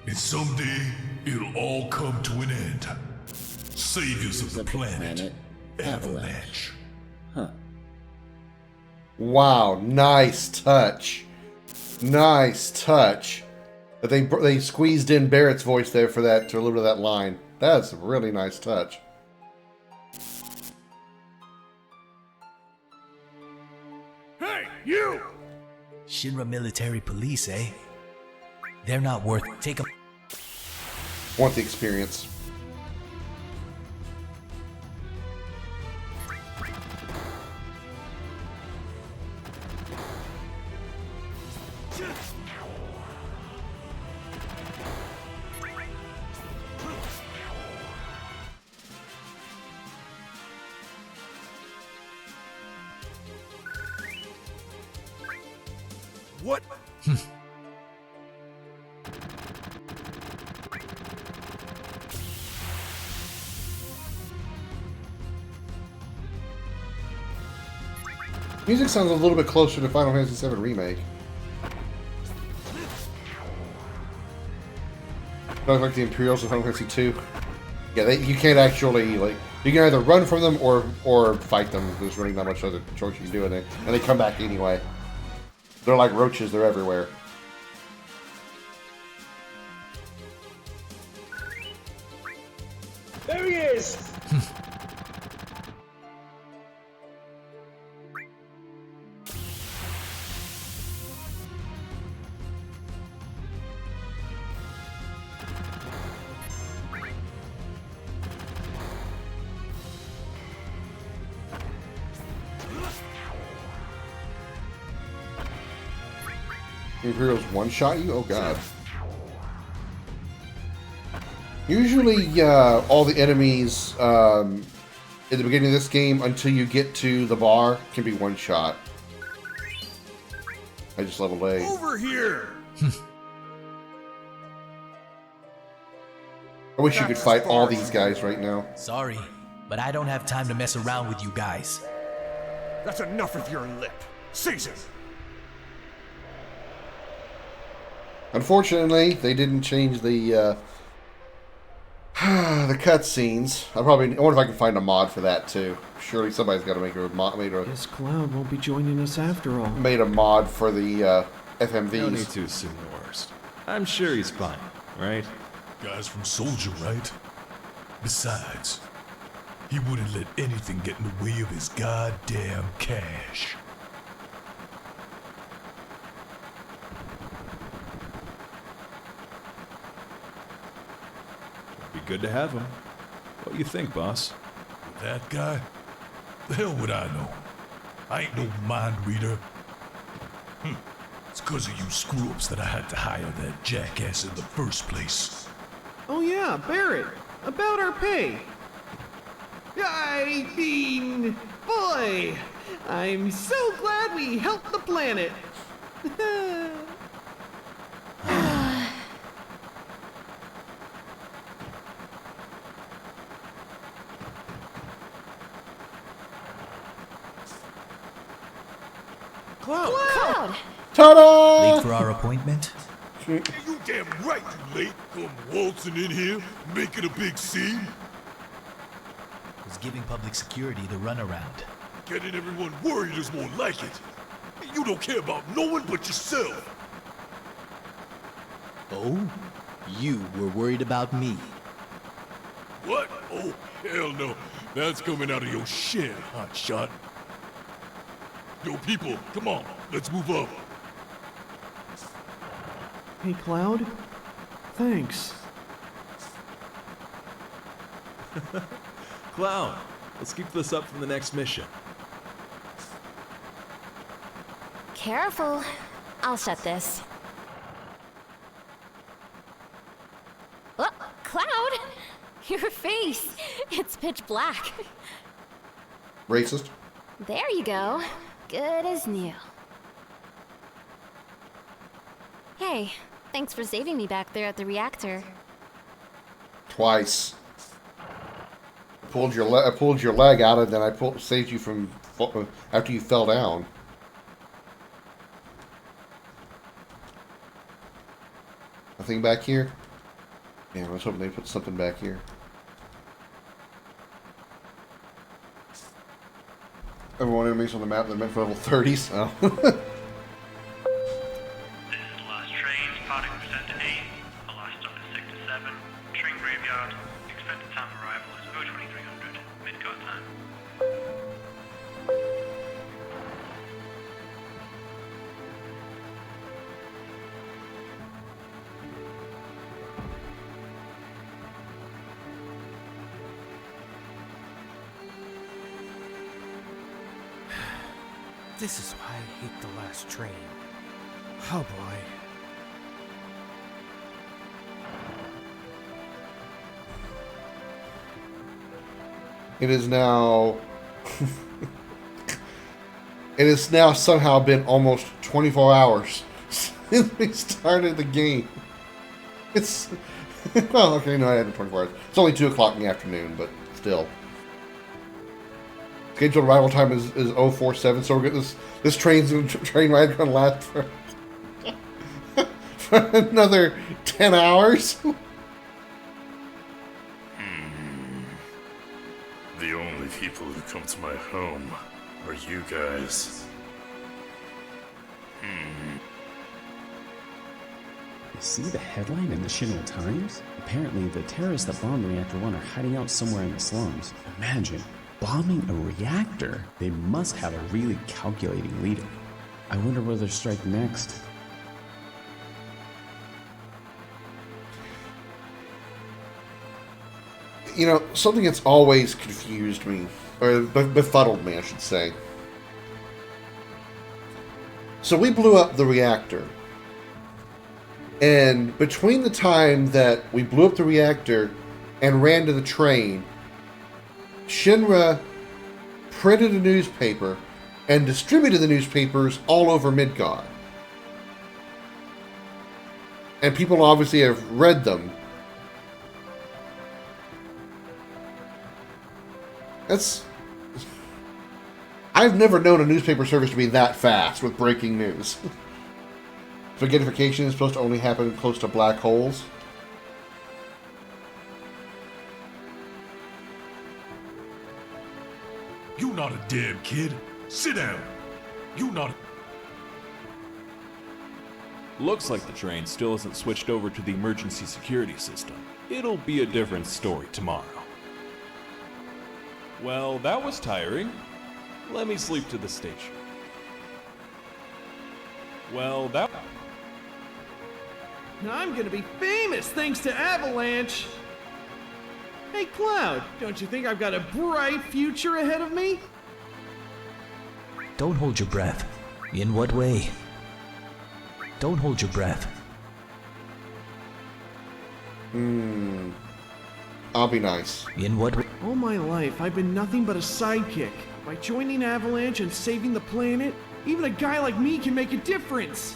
and someday it'll all come to an end. Saviors of the planet, Avalanche. Huh. Wow, nice touch. Nice touch. But they squeezed in Barrett's voice there for that, to a little bit of that line. That's a really nice touch. Hey, you! Shinra military police, eh? They're not worth take them. Want the experience. What? Music sounds a little bit closer to Final Fantasy VII Remake. Like the Imperials of Final Fantasy II. Yeah, you can't actually, like, you can either run from them or fight them. There's really not much other choice you can do in it. And they come back anyway. They're like roaches, they're everywhere. There he is! Imperials one-shot you? Oh god. Usually, all the enemies in the beginning of this game, until you get to the bar, can be one-shot. I just leveled A. Over here! I wish you could fight all these guys right now. Sorry, but I don't have time to mess around with you guys. That's enough of your lip. Seize him! Unfortunately, they didn't change the the cutscenes. I wonder if I can find a mod for that too. Surely somebody's got to make a mod. Guess Cloud won't be joining us after all. Made a mod for the FMVs. No need to assume the worst. I'm sure he's fine, right? Guy's from Soldier, right? Besides, he wouldn't let anything get in the way of his goddamn cash. Be good to have him. What you think, boss? That guy? The hell would I know? I ain't no mind reader. It's 'cause of you screw-ups that I had to hire that jackass in the first place. Oh yeah, Barrett. About our pay. I mean, boy, I'm so glad we helped the planet. Cloud! Ta-da! Late for our appointment? You damn right you late. Come waltzing in here, making a big scene. Was giving public security the runaround. Getting everyone worried is more like it. You don't care about no one but yourself. Oh? You were worried about me. What? Oh, hell no. That's coming out of your shit, hotshot. Yo, people, come on. Let's move up. Hey, Cloud. Thanks. Cloud, let's keep this up for the next mission. Careful. I'll shut this. Oh, Cloud! Your face! It's pitch black. Racist. There you go. Good as new. Hey, thanks for saving me back there at the reactor. Twice. I pulled your leg out, and then I saved you from after you fell down. Nothing back here? Yeah, I was hoping they put something back here. Everyone enemies on the map that meant for level 30s. Oh. This is the last train, departing from Center 8. The last stop is Sector 7. Train graveyard. Expected time of arrival is 0300, mid-guard time. This is why I hate the last train. Oh boy. It is now... it has now somehow been almost 24 hours since we started the game. It's... well, okay, no, I had 24 hours. It's only 2 o'clock in the afternoon, but still. Scheduled arrival time is 047, so we're getting this train ride going to last for, for another 10 hours. The only people who come to my home are you guys. You see the headline in the Shinra Times? Apparently, the terrorists that bombed Reactor 1 are hiding out somewhere in the slums. Imagine, bombing a reactor? They must have a really calculating leader. I wonder where they'll strike next. You know, something that's always confused me, or befuddled me, I should say. So we blew up the reactor. And between the time that we blew up the reactor and ran to the train, Shinra printed a newspaper and distributed the newspapers all over Midgard. And people obviously have read them. I've never known a newspaper service to be that fast with breaking news. Spaghettification is supposed to only happen close to black holes. You not a damn kid. Sit down. You not. Looks like the train still isn't switched over to the emergency security system. It'll be a different story tomorrow. Well, that was tiring. Let me sleep to the station. Well, that... I'm gonna be famous thanks to Avalanche! Hey, Cloud, don't you think I've got a bright future ahead of me? Don't hold your breath. In what way? Don't hold your breath. I'll be nice. In what way? All my life, I've been nothing but a sidekick. By joining Avalanche and saving the planet, even a guy like me can make a difference.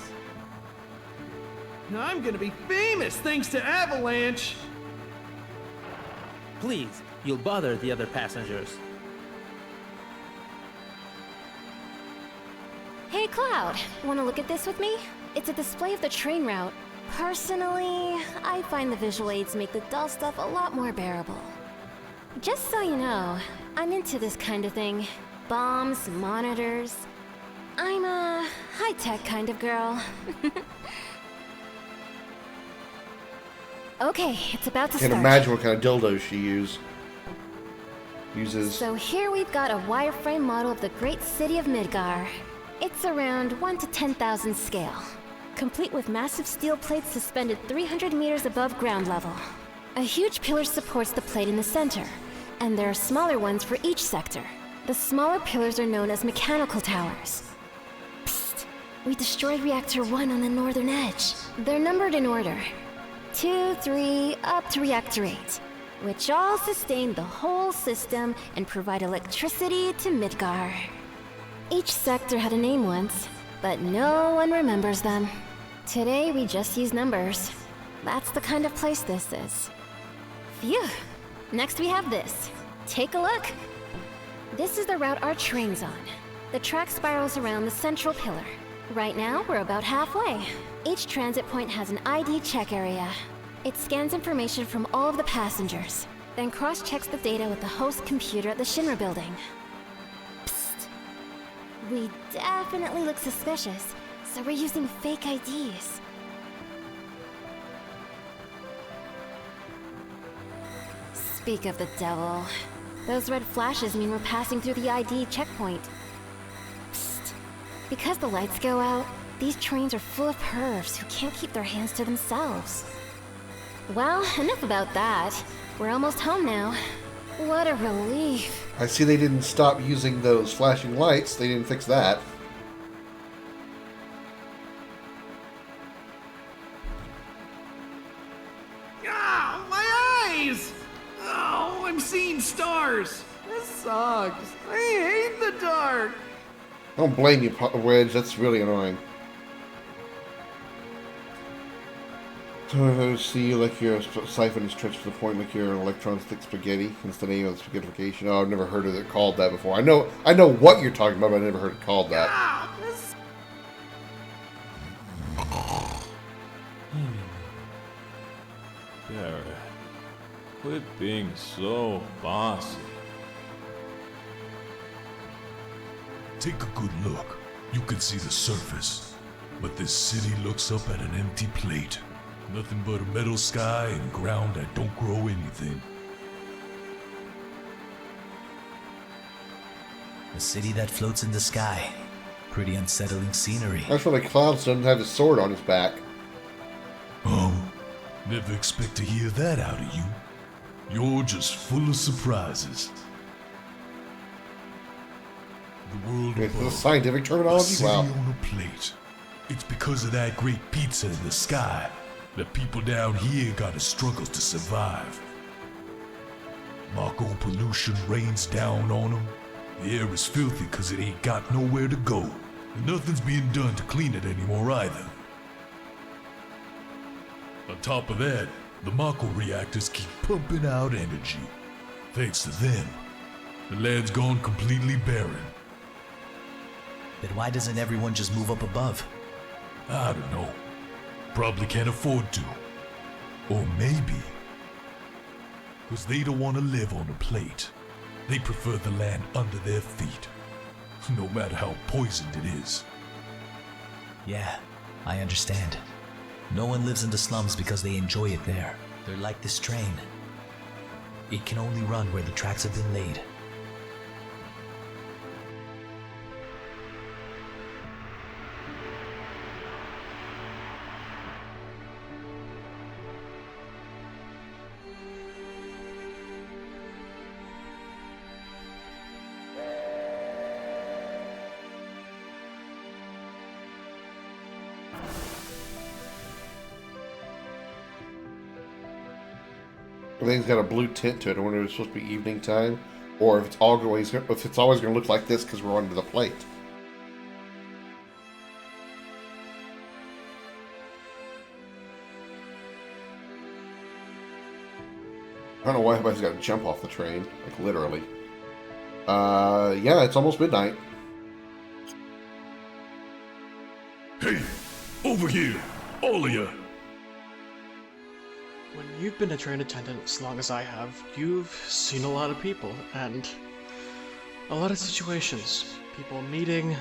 I'm gonna be famous thanks to Avalanche! Please, you'll bother the other passengers. Hey, Cloud, wanna look at this with me? It's a display of the train route. Personally, I find the visual aids make the dull stuff a lot more bearable. Just so you know, I'm into this kind of thing. Bombs, monitors. I'm a high-tech kind of girl. Okay, it's about to I can't start. imagine what kind of dildos she uses. So here we've got a wireframe model of the great city of Midgar. It's around 1 to 10,000 scale, complete with massive steel plates suspended 300 meters above ground level. A huge pillar supports the plate in the center, and there are smaller ones for each sector. The smaller pillars are known as mechanical towers. Psst! We destroyed Reactor 1 on the northern edge. They're numbered in order. 2, 3, up to Reactor 8, which all sustain the whole system and provide electricity to Midgar. Each sector had a name once, but no one remembers them. Today we just use numbers. That's the kind of place this is. Phew! Next we have this. Take a look. This is the route our train's on. The track spirals around the central pillar. Right now, we're about halfway. Each transit point has an ID check area. It scans information from all of the passengers, then cross-checks the data with the host computer at the Shinra building. Psst. We definitely look suspicious, so we're using fake IDs. Speak of the devil. Those red flashes mean we're passing through the ID checkpoint. Psst. Because the lights go out, these trains are full of pervs who can't keep their hands to themselves. Well, enough about that. We're almost home now. What a relief. I see they didn't stop using those flashing lights. They didn't fix that. Ah, my eyes! Oh, I'm seeing stars. This sucks. I hate the dark. I don't blame you, Wedge. That's really annoying. So see, like your siphon is stretched to the point like your electrons thick spaghetti. That's the name of the spaghettification. Oh, I've never heard of it called that before. I know what you're talking about, but I never heard it called that. Ah, this... Barrett, quit being so bossy. Take a good look. You can see the surface. But this city looks up at an empty plate. Nothing but a metal sky and ground that don't grow anything. A city that floats in the sky. Pretty unsettling scenery. That's why the Cloud doesn't have his sword on his back. Oh, never expect to hear that out of you. You're just full of surprises. The world It's the above, scientific a terminology. city Wow. on a plate. It's because of that great pizza in the sky that people down here gotta struggle to survive. Mako pollution rains down on them. The air is filthy because it ain't got nowhere to go. And nothing's being done to clean it anymore either. On top of that, the Mako reactors keep pumping out energy. Thanks to them, the land's gone completely barren. Then why doesn't everyone just move up above? I don't know. Probably can't afford to. Or maybe, because they don't want to live on a plate. They prefer the land under their feet, no matter how poisoned it is. Yeah, I understand. No one lives in the slums because they enjoy it there. They're like this train. It can only run where the tracks have been laid. Everything's got a blue tint to it. I wonder if it's supposed to be evening time, or if it's always going to look like this because we're under the plate. I don't know why everybody's got to jump off the train, like literally. Yeah, it's almost midnight. Hey, over here, all of you. When you've been a train attendant as long as I have, you've seen a lot of people and a lot of situations. People meeting,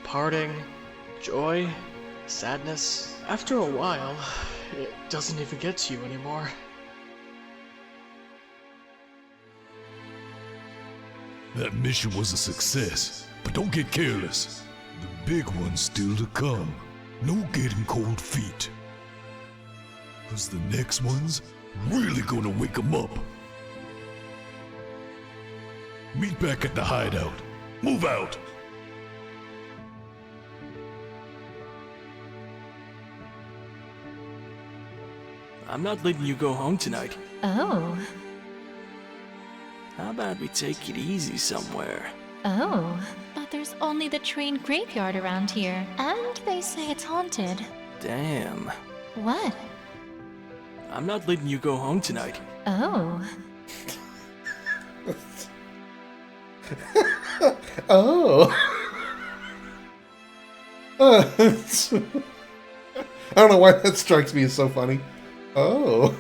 parting, joy, sadness. After a while, it doesn't even get to you anymore. That mission was a success, but don't get careless. The big one's still to come. No getting cold feet. Cause the next one's really gonna wake 'em up. Meet back at the hideout. Move out! I'm not letting you go home tonight. Oh. How about we take it easy somewhere? Oh. But there's only the train graveyard around here, and they say it's haunted. Damn. What? I'm not letting you go home tonight. Oh. Oh. I don't know why that strikes me as so funny. Oh.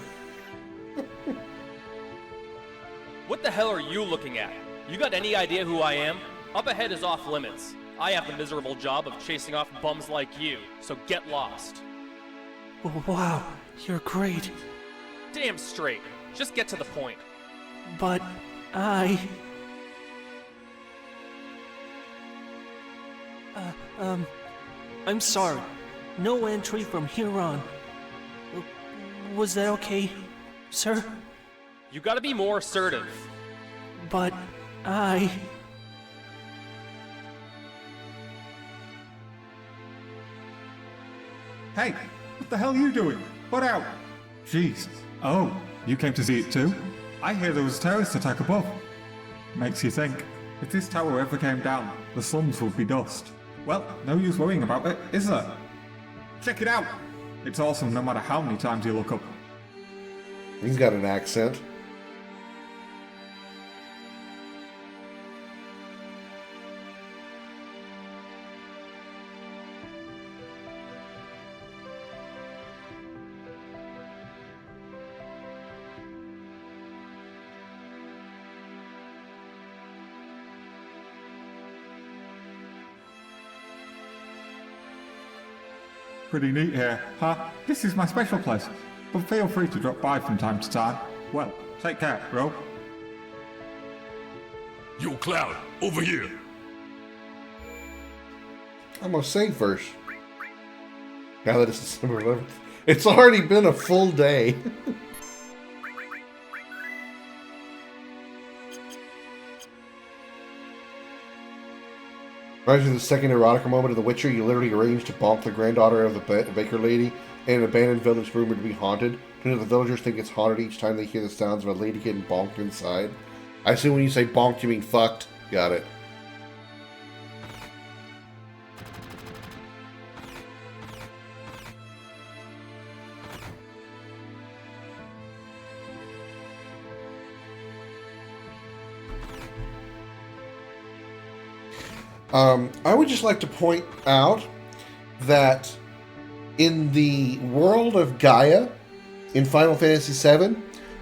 What the hell are you looking at? You got any idea who I am? Up ahead is off limits. I have the miserable job of chasing off bums like you, so get lost. Wow, you're great. Damn straight. Just get to the point. But I'm sorry. No entry from here on. Was that okay, sir? You gotta be more assertive. But Hey, what the hell are you doing? Put out! Jeez. Oh, you came to see it too? I hear there was a terrorist attack above. Makes you think, if this tower ever came down, the slums would be dust. Well, no use worrying about it, is there? Check it out! It's awesome no matter how many times you look up. He's got an accent. Pretty neat here, huh? This is my special place, but feel free to drop by from time to time. Well, take care, bro. Yo, Cloud, over here. I'm gonna sing first. Now that it's December 11th. It's already been a full day. Reminds me of the second erotica moment of The Witcher. You literally arranged to bonk the granddaughter of the baker lady in an abandoned village rumored to be haunted. The villagers think it's haunted each time they hear the sounds of a lady getting bonked inside. I assume when you say bonked, you mean fucked. Got it. I would just like to point out that in the world of Gaia, in Final Fantasy VII,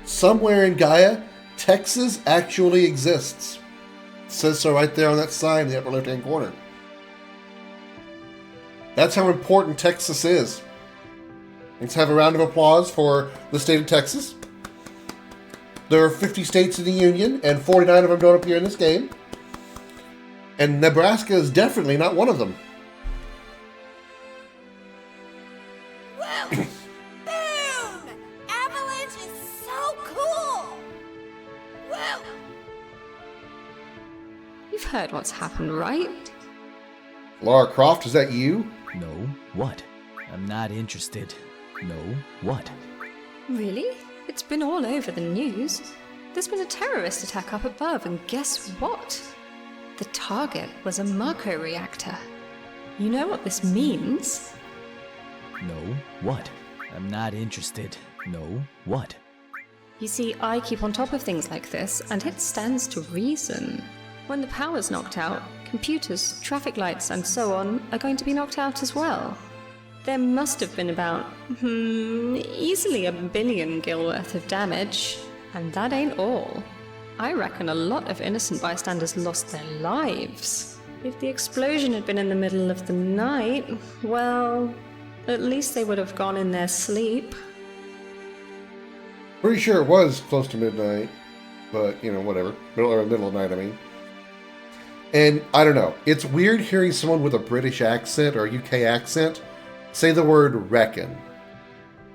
somewhere in Gaia, Texas actually exists. It says so right there on that sign in the upper left-hand corner. That's how important Texas is. Let's have a round of applause for the state of Texas. There are 50 states in the Union, and 49 of them don't appear in this game. And Nebraska is definitely not one of them. Well, boom! Avalanche is so cool! Well... You've heard what's happened, right? Lara Croft, is that you? No. What? I'm not interested. No. What? Really? It's been all over the news. There's been a terrorist attack up above, and guess what? The target was a Mako reactor. You know what this means? No. What? I'm not interested. No. What? You see, I keep on top of things like this, and it stands to reason. When the power's knocked out, computers, traffic lights, and so on are going to be knocked out as well. There must have been about, easily 1 billion gil worth of damage. And that ain't all. I reckon a lot of innocent bystanders lost their lives. If the explosion had been in the middle of the night, well, at least they would have gone in their sleep. Pretty sure it was close to midnight, but, you know, whatever. Middle of the night, I mean. And, I don't know, it's weird hearing someone with a British accent or UK accent say the word reckon.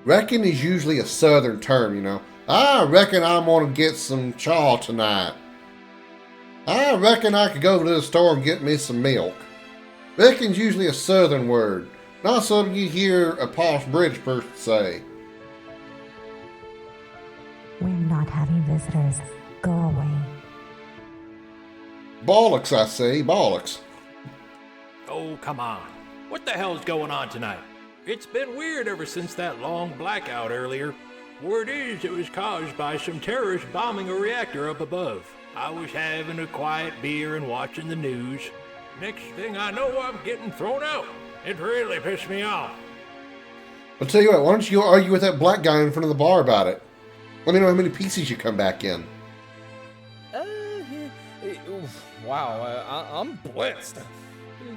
Reckon is usually a southern term, you know. I reckon I'm going to get some chaw tonight. I reckon I could go to the store and get me some milk. Reckon's usually a southern word, not something you hear a posh British person say. We're not having visitors. Go away. Bollocks, I say, bollocks. Oh, come on. What the hell's going on tonight? It's been weird ever since that long blackout earlier. Word is it was caused by some terrorists bombing a reactor up above. I was having a quiet beer and watching the news. Next thing I know, I'm getting thrown out. It really pissed me off. I'll tell you what, why don't you go argue with that black guy in front of the bar about it? Let me know how many pieces you come back in. Wow, I'm blessed.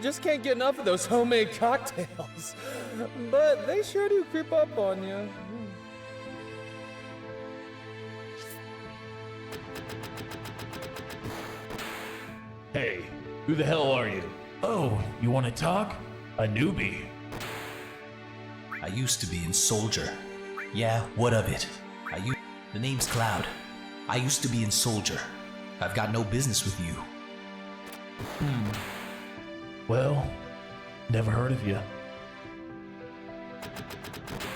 Just can't get enough of those homemade cocktails. But they sure do creep up on you. Hey, who the hell are you? Oh, you want to talk? A newbie. I used to be in Soldier. Yeah, what of it? The name's Cloud. I used to be in Soldier. I've got no business with you. Well, never heard of you.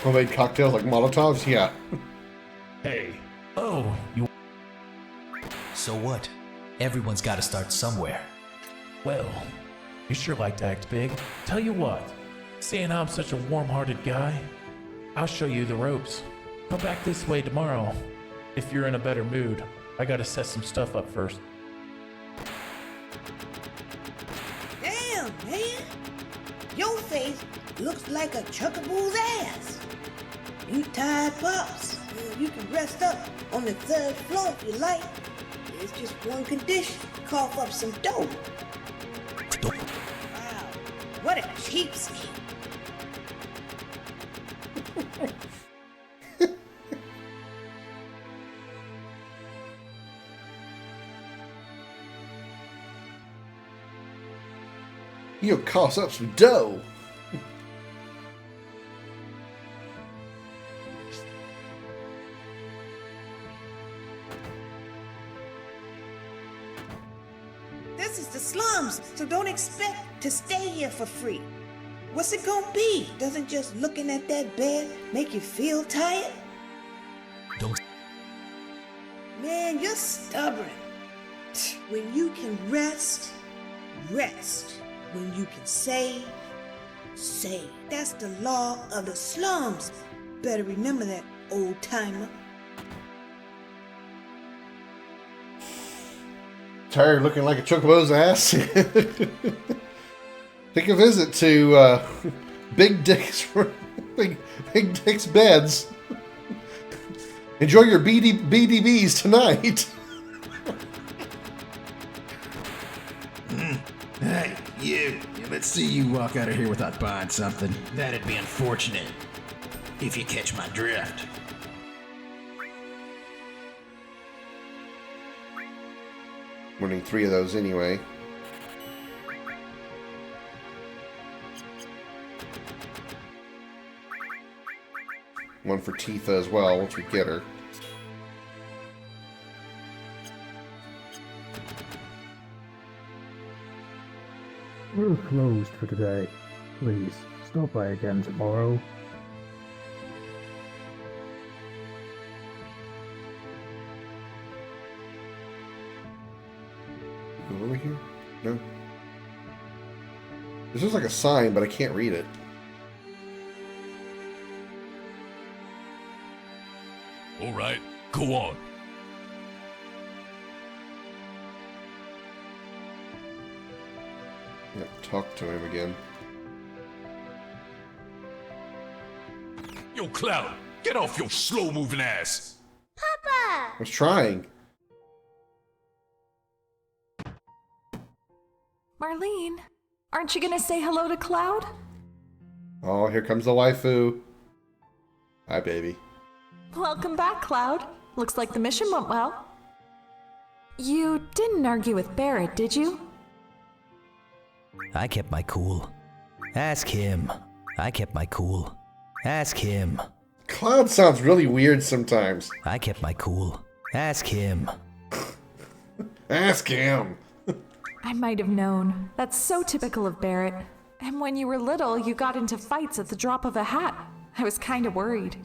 Homemade cocktails like Molotovs? Yeah. Hey. Oh, you... So what? Everyone's got to start somewhere. Well, you sure like to act big. Tell you what, seeing I'm such a warm-hearted guy, I'll show you the ropes. Come back this way tomorrow. If you're in a better mood, I gotta set some stuff up first. Damn, man! Your face looks like a chuckaboo's ass. You tired, Pops? Well, you can rest up on the 3rd floor if you like. There's just one condition. Cough up some dough. Wow, what a cheapskate. You'll cost up some dough. This is the slums, so don't expect to stay here for free. What's it gonna be? Doesn't just looking at that bed make you feel tired? Don't. Man, you're stubborn. When you can rest, rest. When you can say. That's the law of the slums. Better remember that, old timer. Tired of looking like a chocobo's ass? Take a visit to Big Dick's Big Dick's Beds. Enjoy your BDBs tonight. Hey, you. Let's see you walk out of here without buying something. That'd be unfortunate. If you catch my drift. Winning 3 of those anyway. One for Tifa as well, once we get her. We're closed for today. Please, stop by again tomorrow. Go over here? No. This is like a sign, but I can't read it. All right, go on. Talk to him again. Yo, Cloud, get off your slow-moving ass. I was trying. Marlene, aren't you gonna say hello to Cloud? Oh, here comes the waifu. Hi, baby. Welcome back, Cloud. Looks like the mission went well. You didn't argue with Barrett, did you? I kept my cool. Ask him. I kept my cool. Ask him. Cloud sounds really weird sometimes. I kept my cool. Ask him. Ask him. I might have known. That's so typical of Barrett. And when you were little, you got into fights at the drop of a hat. I was kinda worried.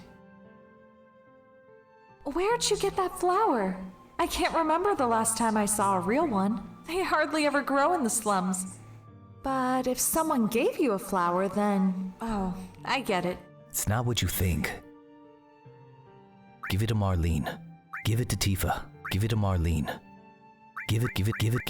Where'd you get that flower? I can't remember the last time I saw a real one. They hardly ever grow in the slums. But if someone gave you a flower, then... Oh, I get it. It's not what you think. Give it to Marlene. Give it to Tifa. Give it to Marlene. Give it to Marlene.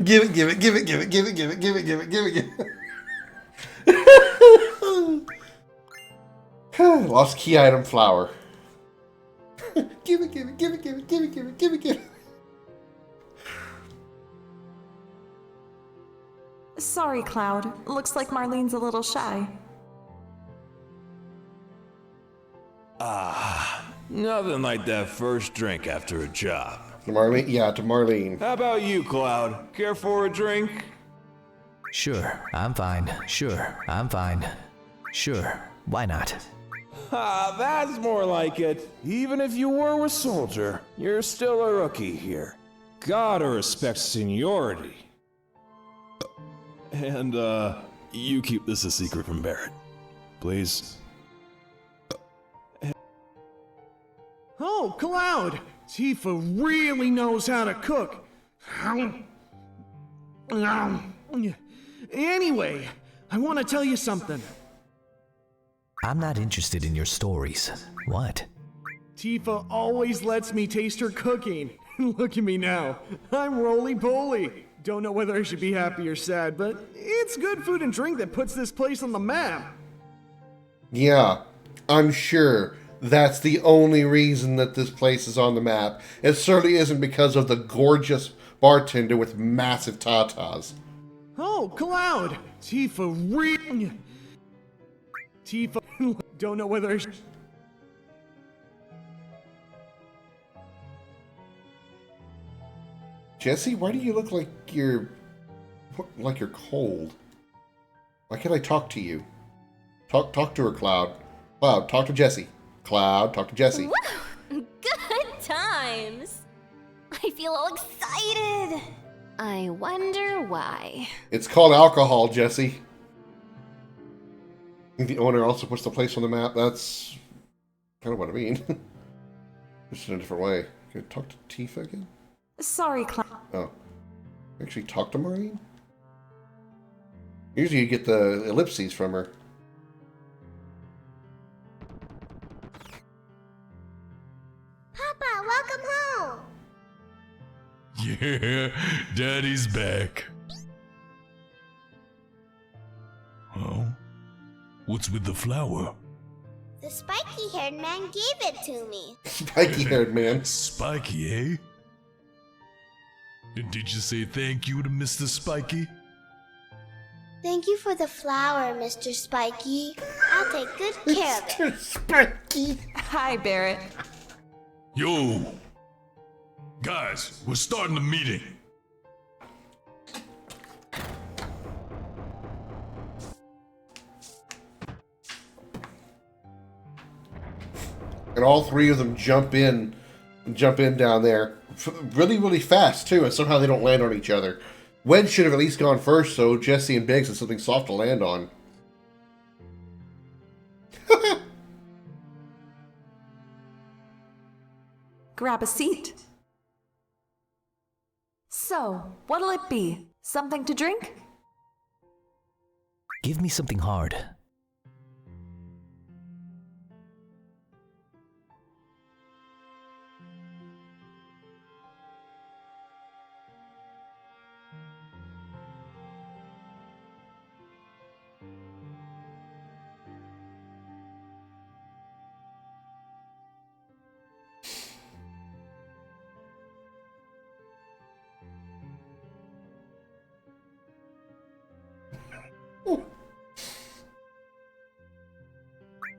Give it. Lost key item flower. Give it. Sorry, Cloud. Looks like Marlene's a little shy. Nothing like that first drink after a job. To Marlene? Yeah, to Marlene. How about you, Cloud? Care for a drink? Sure, I'm fine. Sure, I'm fine. Sure, why not? That's more like it. Even if you were a soldier, you're still a rookie here. Gotta respect seniority. And, you keep this a secret from Barrett. Please. Oh, Cloud! Tifa really knows how to cook. Anyway, I want to tell you something. I'm not interested in your stories. What? Tifa always lets me taste her cooking. Look at me now. I'm roly-poly. Don't know whether I should be happy or sad, but it's good food and drink that puts this place on the map. Yeah, I'm sure that's the only reason that this place is on the map. It certainly isn't because of the gorgeous bartender with massive tatas. Oh, Cloud! Tifa don't know whether I should... Jesse, why do you look like you're cold? Why can't I talk to you? Talk to her, Cloud. Cloud, talk to Jesse. Cloud, talk to Jesse. Woo! Good times! I feel all excited! I wonder why. It's called alcohol, Jesse. I think the owner also puts the place on the map. That's kind of what I mean. Just in a different way. Can I talk to Tifa again? Sorry, Cloud. Oh. Actually talk to Marlene? Usually you get the ellipses from her. welcome home! Yeah, Daddy's back. Oh? What's with the flower? The spiky-haired man gave it to me. Spiky-haired man. Spiky, eh? And did you say thank you to Mr. Spiky? Thank you for the flower, Mr. Spiky. I'll take good care of it. Mr. Spiky. Hi, Barrett. Yo! Guys, we're starting the meeting. And all three of them jump in down there really, really fast, too, and somehow they don't land on each other. Wedge should have at least gone first, so Jesse and Biggs had something soft to land on. Grab a seat. So, what'll it be? Something to drink? Give me something hard.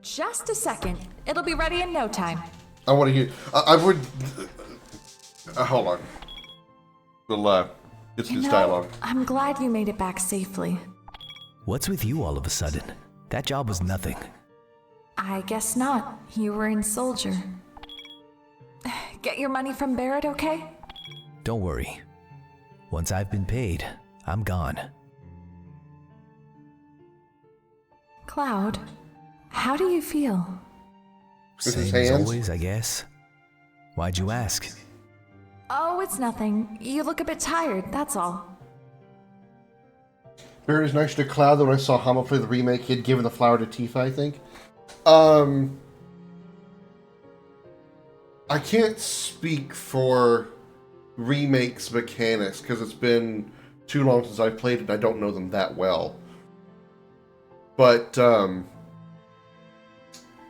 Just a second. It'll be ready in no time. I want to hear. I would. Hold on. We'll it's this dialogue. I'm glad you made it back safely. What's with you all of a sudden? That job was nothing. I guess not. You were in Soldier. Get your money from Barrett, okay? Don't worry. Once I've been paid, I'm gone. Cloud, how do you feel? Same as always, I guess. Why'd you ask? Oh, it's nothing. You look a bit tired, that's all. Barrett is nice to Cloud, that when I saw Hama play the remake, he had given the flower to Tifa, I think. I can't speak for remakes mechanics, because it's been too long since I've played it and I don't know them that well. But,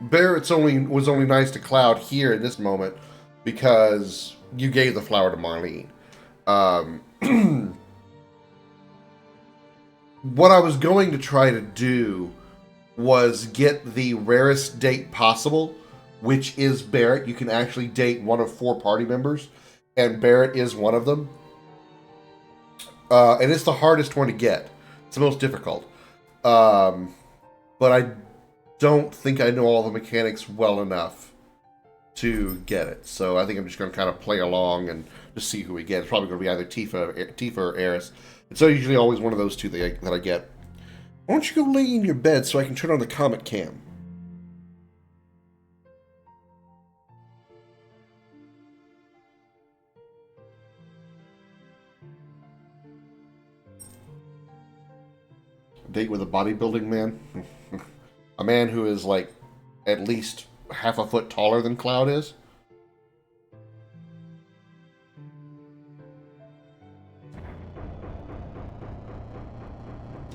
Barrett's was only nice to Cloud here in this moment because you gave the flower to Marlene. What I was going to try to do was get the rarest date possible, which is Barrett. You can actually date one of 4 party members, and Barrett is one of them. And it's the hardest one to get. It's the most difficult. But I don't think I know all the mechanics well enough to get it. So I think I'm just going to kind of play along and just see who we get. It's probably going to be either Tifa or Eris. It's usually always one of those two that I get. Why don't you go lay in your bed so I can turn on the comet cam? Date with a bodybuilding man? A man who is like at least half a foot taller than Cloud is?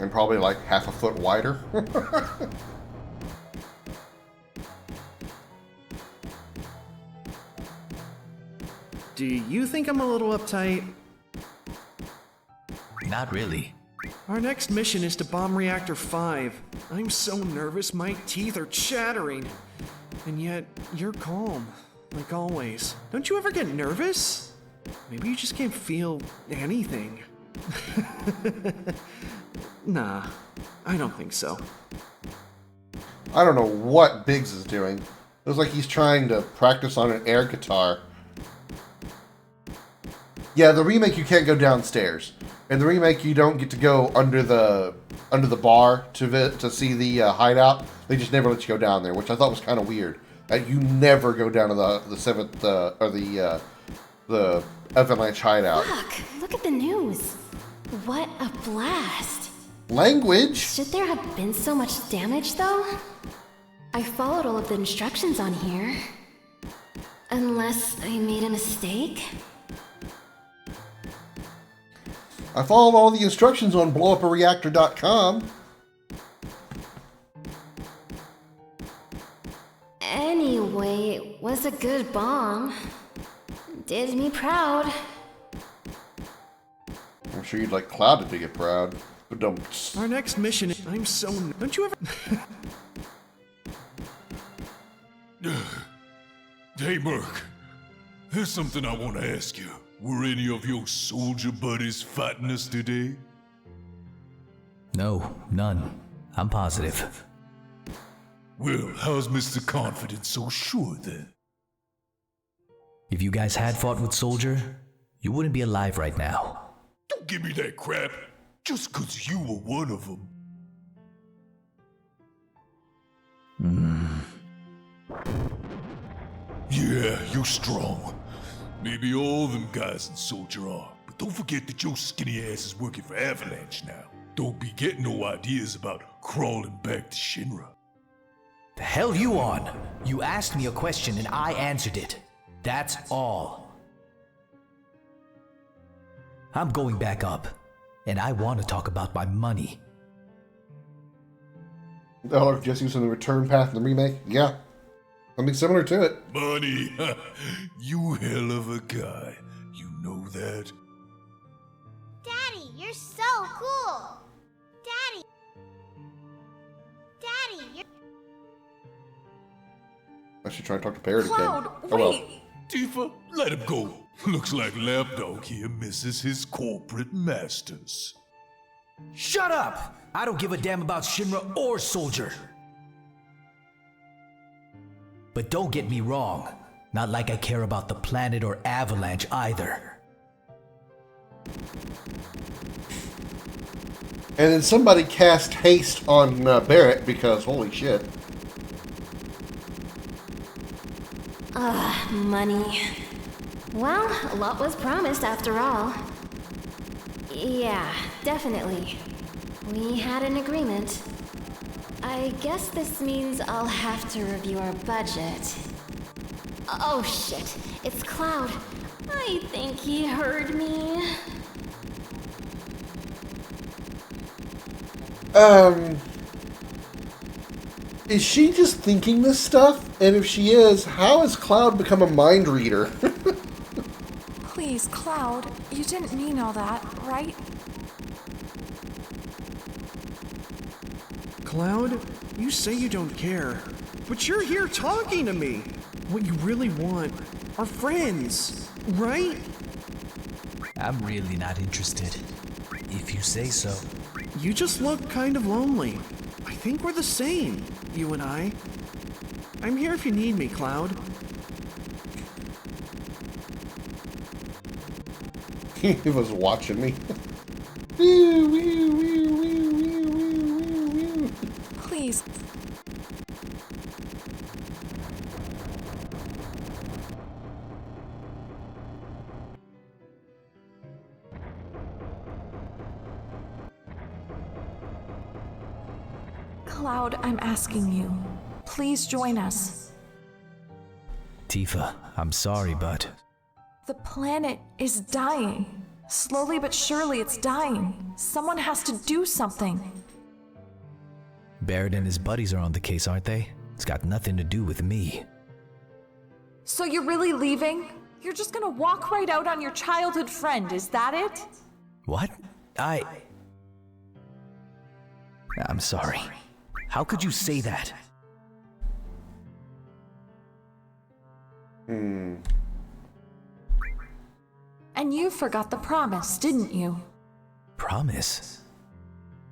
And probably like half a foot wider? Do you think I'm a little uptight? Not really. Our next mission is to bomb Reactor 5. I'm so nervous, my teeth are chattering. And yet, you're calm, like always. Don't you ever get nervous? Maybe you just can't feel anything. Nah, I don't think so. I don't know what Biggs is doing. It looks like he's trying to practice on an air guitar. Yeah, the remake you can't go downstairs. In the remake you don't get to go under the bar to see the hideout. They just never let you go down there, which I thought was kind of weird. You never go down to the 7th or the Avalanche hideout. Look at the news. What a blast. Language? Should there have been so much damage, though? I followed all of the instructions on here. Unless I made a mistake? I followed all the instructions on blowupareactor.com. Anyway, it was a good bomb. Did me proud. I'm sure you'd like Cloud to get proud. But don't. Our next mission is... I'm so... Don't you ever... Hey, Merc. There's something I want to ask you. Were any of your soldier buddies fighting us today? No, none. I'm positive. Well, how's Mr. Confident so sure then? If you guys had fought with Soldier, you wouldn't be alive right now. Don't give me that crap. Just 'cause you were one of them. Yeah, you're strong. Maybe all them guys in Soldier are. But don't forget that your skinny ass is working for Avalanche now. Don't be getting no ideas about crawling back to Shinra. The hell you on? You asked me a question and I answered it. That's all. I'm going back up, and I want to talk about my money. Oh, just using the return path in the remake? Yeah. Something similar to it. Money? You hell of a guy. You know that? Daddy, you're so cool! Daddy! Daddy, you're... I should try and talk to Parrot Cloud, again. Oh well. Tifa, let him go. Looks like Lapdog here misses his corporate masters. Shut up! I don't give a damn about Shinra or Soldier. But don't get me wrong. Not like I care about the planet or Avalanche either. And then somebody cast haste on Barrett because holy shit. Money. Well, a lot was promised after all. Yeah, definitely. We had an agreement. I guess this means I'll have to review our budget. Oh shit, it's Cloud. I think he heard me. Is she just thinking this stuff? And if she is, how has Cloud become a mind reader? Please, Cloud, you didn't mean all that, right? Cloud, you say you don't care, but you're here talking to me. What you really want are friends, right? I'm really not interested. If you say so. You just look kind of lonely. I think we're the same, you and I. I'm here if you need me, Cloud. He was watching me. Please. Cloud, I'm asking you. Please join us. Tifa, I'm sorry, but... The planet is dying. Slowly but surely it's dying. Someone has to do something. Barrett and his buddies are on the case, aren't they? It's got nothing to do with me. So you're really leaving? You're just gonna walk right out on your childhood friend, is that it? What? I'm sorry. How could you say that? And you forgot the promise, didn't you? Promise?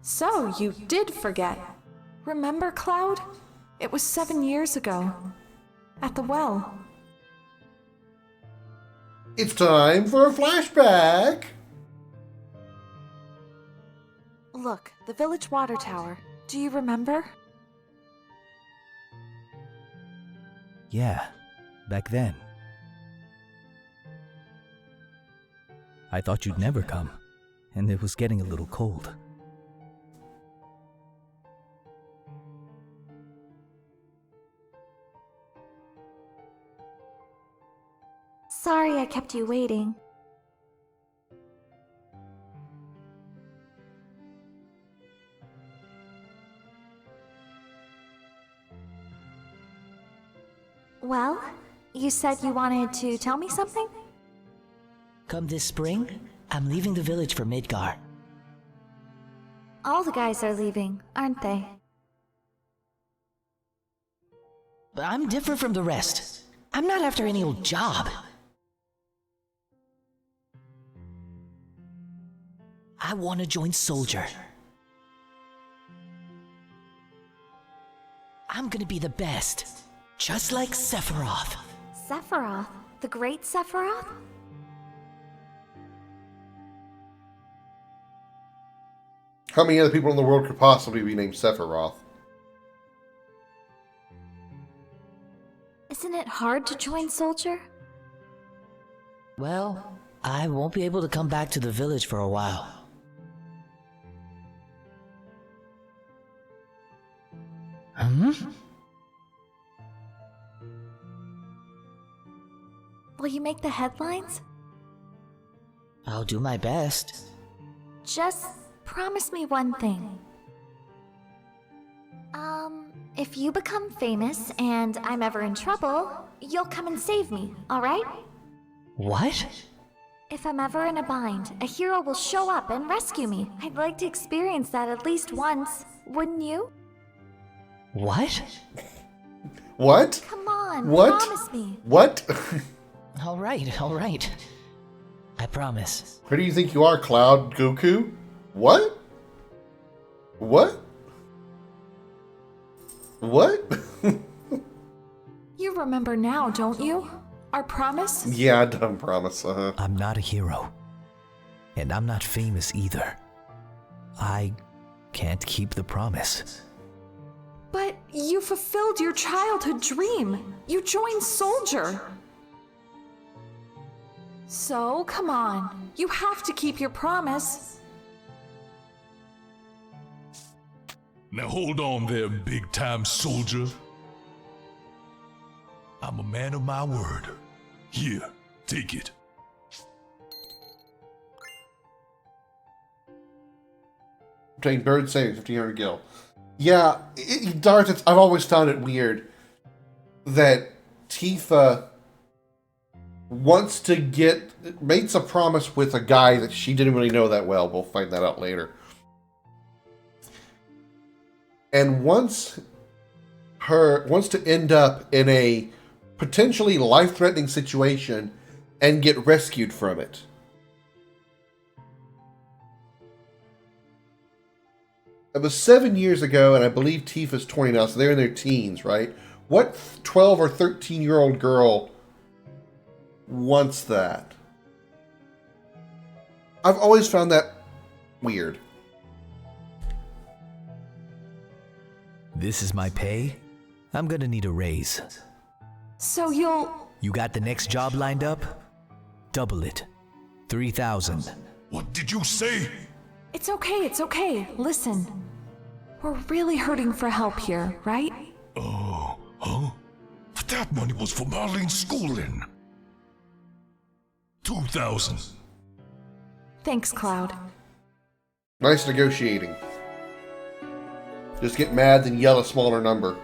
So you did forget. Remember, Cloud? It was 7 years ago. At the well. It's time for a flashback. Look, the village water tower. Do you remember? Yeah, back then. I thought you'd never come, and it was getting a little cold. Sorry I kept you waiting. Well, you said you wanted to tell me something? Come this spring, I'm leaving the village for Midgar. All the guys are leaving, aren't they? But I'm different from the rest. I'm not after any old job. I want to join Soldier. I'm gonna be the best, just like Sephiroth. Sephiroth? The great Sephiroth? How many other people in the world could possibly be named Sephiroth? Isn't it hard to join Soldier? Well, I won't be able to come back to the village for a while. Will you make the headlines? I'll do my best. Just promise me one thing. If you become famous and I'm ever in trouble, you'll come and save me, alright? What? If I'm ever in a bind, a hero will show up and rescue me. I'd like to experience that at least once, wouldn't you? What? What? Come on, What? promise me. What? Alright. I promise. Who do you think you are, Cloud Goku? What? What? What? You remember now, don't you? Our promise? Yeah, I don't promise. I'm not a hero. And I'm not famous either. I can't keep the promise. But you fulfilled your childhood dream. You joined Soldier. So, come on. You have to keep your promise. Now hold on there, big-time soldier. I'm a man of my word. Here, take it. Obtain bird saving, 1500 gil. Yeah, Darth, I've always found it weird that Tifa makes a promise with a guy that she didn't really know that well. We'll find that out later. And wants to end up in a potentially life-threatening situation and get rescued from it. It was 7 years ago, and I believe Tifa's 20 now, so they're in their teens, right? What 12 or 13-year-old girl wants that? I've always found that weird. This is my pay? I'm gonna need a raise. So you'll... You got the next job lined up? Double it. 3,000. What did you say? It's okay. Listen. We're really hurting for help here, right? Oh, huh? But that money was for Marlene's schooling. 2,000. Thanks, Cloud. Nice negotiating. Just get mad, then yell a smaller number.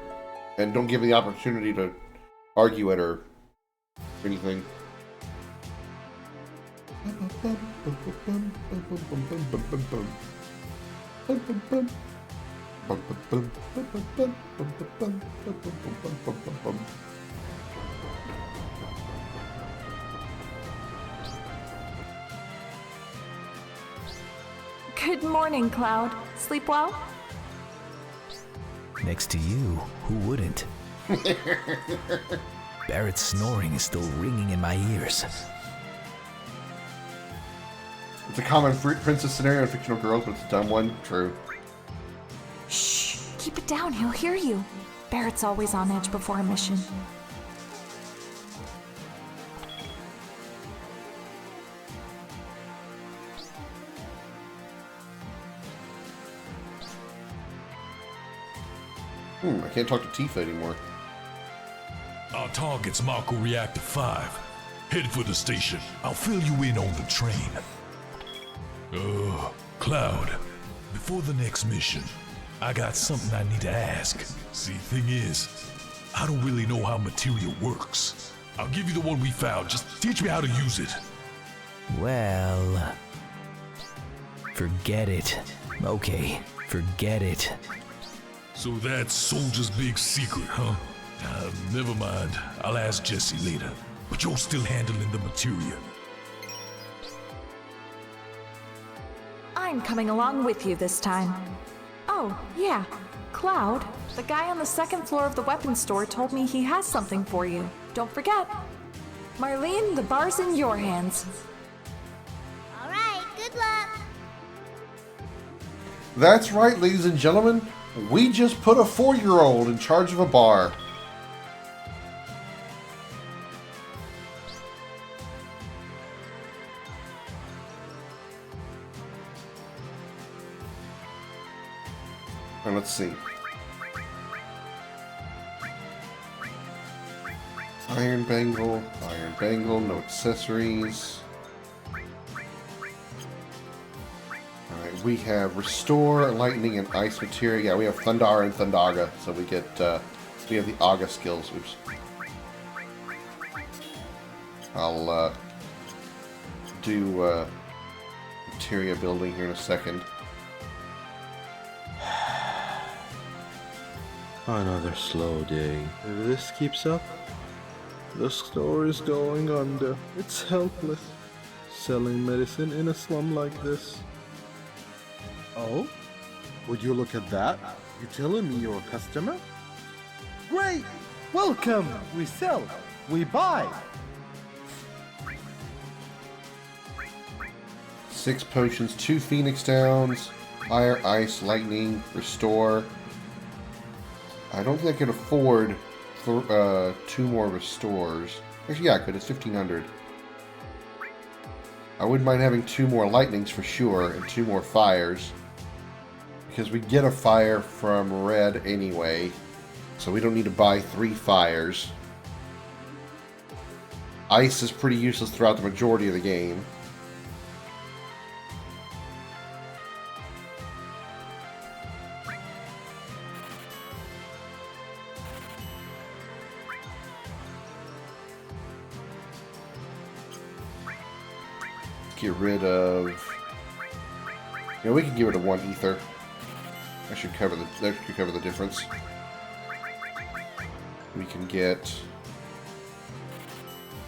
And don't give me the opportunity to argue it or anything. Good morning, Cloud. Sleep well? Next to you, who wouldn't? Barrett's snoring is still ringing in my ears. It's a common princess scenario in fictional girls, but it's a dumb one. True. Shh! Keep it down, he'll hear you. Barrett's always on edge before a mission. I can't talk to Tifa anymore. Our target's Mako Reactor 5. Head for the station. I'll fill you in on the train. Cloud, before the next mission, I got something I need to ask. See, thing is, I don't really know how materia works. I'll give you the one we found. Just teach me how to use it. Well, forget it. Okay, forget it. So that's Soldier's big secret, huh? Never mind. I'll ask Jesse later. But you're still handling the materia. I'm coming along with you this time. Oh, yeah. Cloud, the guy on the second floor of the weapons store told me he has something for you. Don't forget. Marlene, the bar's in your hands. All right, good luck. That's right, ladies and gentlemen. We just put a 4-year-old in charge of a bar. And let's see. Iron bangle, no accessories. Alright, we have restore, lightning, and ice materia. Yeah, we have Thundara and Thundaga, so we get we have the Aga skills. Oops. I'll do materia building here in a second. Another slow day. If this keeps up, the store is going under. It's helpless. Selling medicine in a slum like this. Oh? Would you look at that? You telling me you're a customer? Great! Welcome! We sell. We buy. 6 potions, 2 Phoenix Downs, Fire, Ice, Lightning, Restore. I don't think I could afford 2 more Restores. Actually, yeah, I could. It's 1,500. I wouldn't mind having 2 more Lightnings for sure, and 2 more Fires. Because we get a Fire from Red anyway, so we don't need to buy 3 Fires. Ice is pretty useless throughout the majority of the game. Get rid of... Yeah, we can get rid of 1 ether. That should cover the difference. We can get...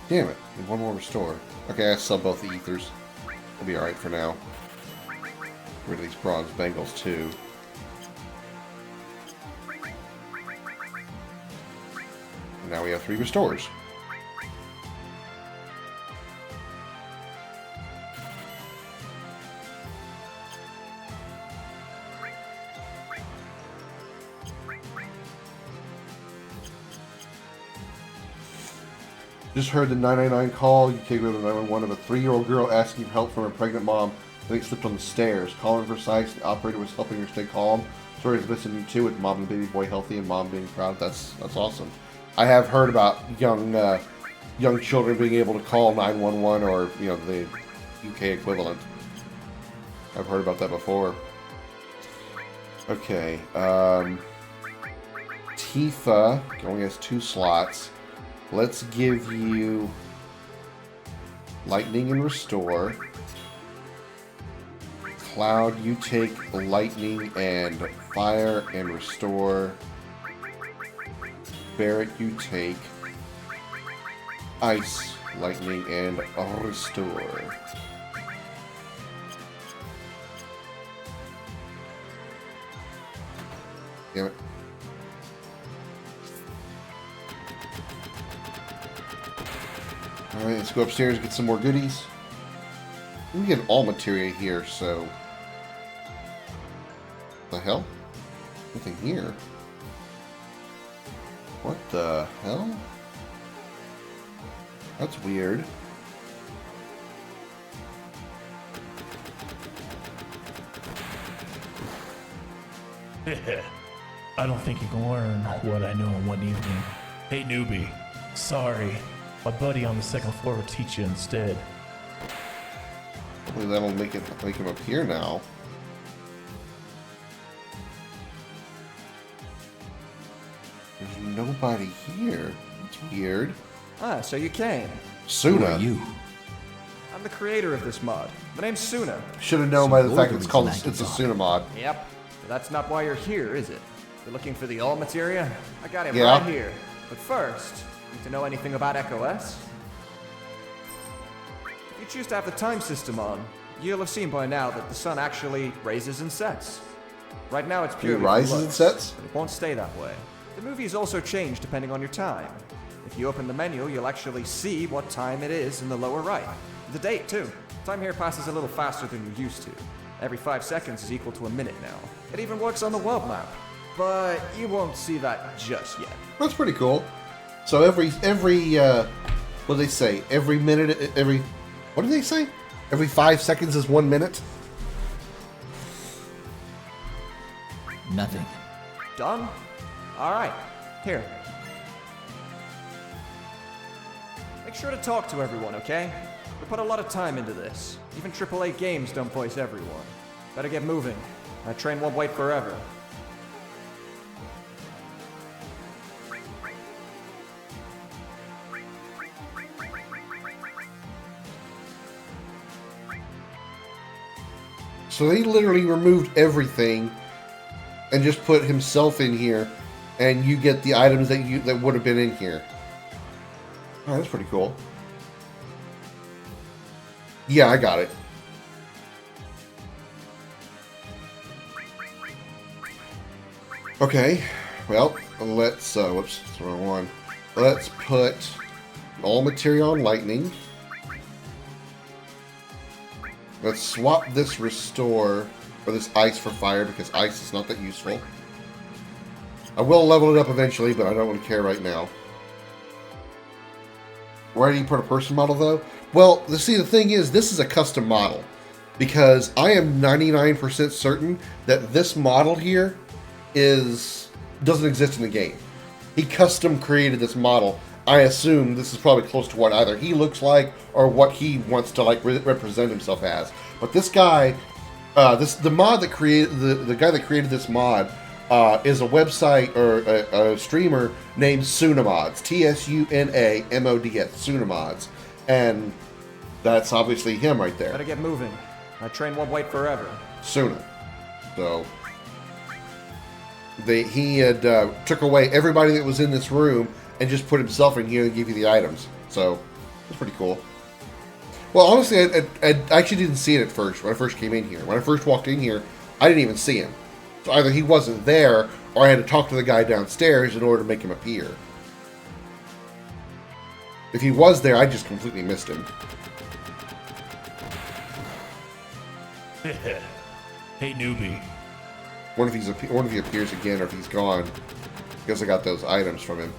Damn it, 1 more restore. Okay, I sell both the ethers. We'll be alright for now. Get rid of these bronze bangles too. And now we have 3 restores. Just heard the 999 call. You came with a 911 of a 3-year-old girl asking for help from her pregnant mom. I think slipped on the stairs. Calling for sight. The operator was helping her stay calm. Story is listening to with mom and baby boy healthy and mom being proud. That's awesome. I have heard about young children being able to call 911 or the UK equivalent. I've heard about that before. Okay. Tifa only has 2 slots. Let's give you Lightning and Restore. Cloud, you take Lightning and Fire and Restore. Barrett, you take Ice, Lightning, and Restore. Damn it. Alright, let's go upstairs and get some more goodies. We get all materia here, so... The hell? Nothing here. What the hell? That's weird. I don't think you can learn what I know in one evening. Hey, newbie. Sorry. My buddy on the second floor will teach you instead. Hopefully that'll make him appear now. There's nobody here. That's weird. Ah, so you came. Suna. Who are you? I'm the creator of this mod. My name's Suna. Should have known by the fact that it's a Suna mod. Yep. But that's not why you're here, is it? You're looking for the all materia? I got it Yeah. right here. But first, need to know anything about Echo S? If you choose to have the time system on, you'll have seen by now that the sun actually rises and sets. Right now it's purely rises for and looks, sets? but it won't stay that way. The movies also change depending on your time. If you open the menu, you'll actually see what time it is in the lower right. The date, too. Time here passes a little faster than you're used to. Every 5 seconds is equal to a minute now. It even works on the world map. But you won't see that just yet. That's pretty cool. So every what do they say? Every minute, what do they say? Every 5 seconds is 1 minute? Nothing. Done? Alright, here. Make sure to talk to everyone, okay? We put a lot of time into this. Even AAA games don't voice everyone. Better get moving. That train won't wait forever. So they literally removed everything and just put himself in here, and you get the items that would have been in here. Oh, that's pretty cool. Yeah, I got it. Okay, well, let's, whoops, that's the wrong one. Let's put all material on lightning. Let's swap this restore for this ice for fire, because ice is not that useful. I will level it up eventually, but I don't want to care right now. Where do you put a person model, though? Well, see, the thing is, this is a custom model, because I am 99% certain that this model here doesn't exist in the game. He custom created this model. I assume this is probably close to what either he looks like or what he wants to like represent himself as. But this guy, the mod that created the guy that created this mod is a website or a streamer named Sunamods, Sunamods, Sunamods, and that's obviously him right there. Better get moving. That train won't wait forever. Suna. So he had took away everybody that was in this room and just put himself in here and give you the items. So that's pretty cool. Well, honestly, I actually didn't see it at first when I first came in here. When I first walked in here, I didn't even see him. So either he wasn't there, or I had to talk to the guy downstairs in order to make him appear. If he was there, I just completely missed him. Hey, newbie. Wonder if he appears again or if he's gone. Because I got those items from him.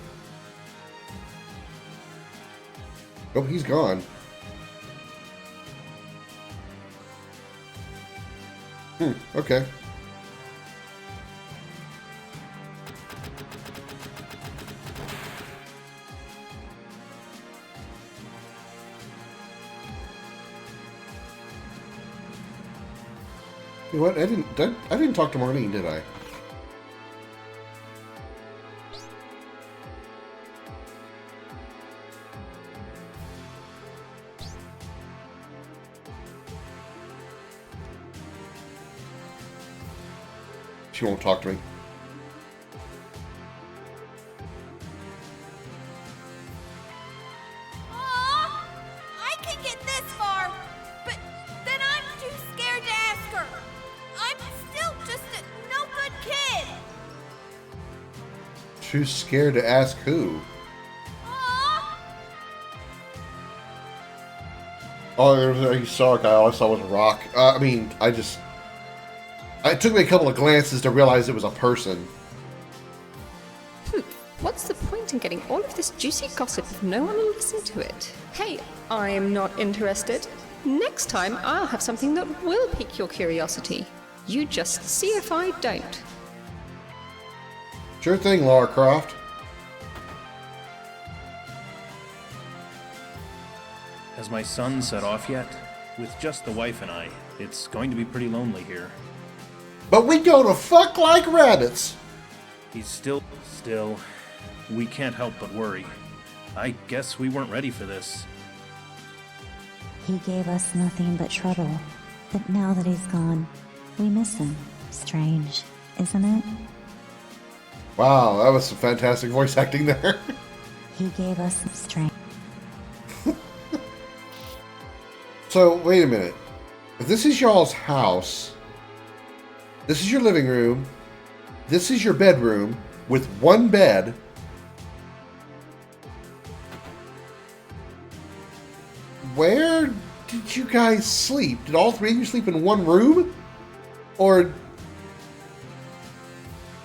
Oh, he's gone. Okay. You know what? I didn't talk to Marlene, did I? She won't talk to me. I can get this far, but then I'm too scared to ask her. I'm still just a no-good kid. Too scared to ask who? Oh, you saw a guy. All I saw was a rock. It took me a couple of glances to realize it was a person. What's the point in getting all of this juicy gossip if no one will listen to it? Hey, I'm not interested. Next time, I'll have something that will pique your curiosity. You just see if I don't. Sure thing, Lara Croft. Has my son set off yet? With just the wife and I, it's going to be pretty lonely here. But we gonna fuck like rabbits. He's still. We can't help but worry. I guess we weren't ready for this. He gave us nothing but trouble. But now that he's gone, we miss him. Strange, isn't it? Wow, that was some fantastic voice acting there. He gave us some strength. So, wait a minute. If this is y'all's house, this is your living room, this is your bedroom with one bed. Where did you guys sleep? Did all three of you sleep in one room? Or...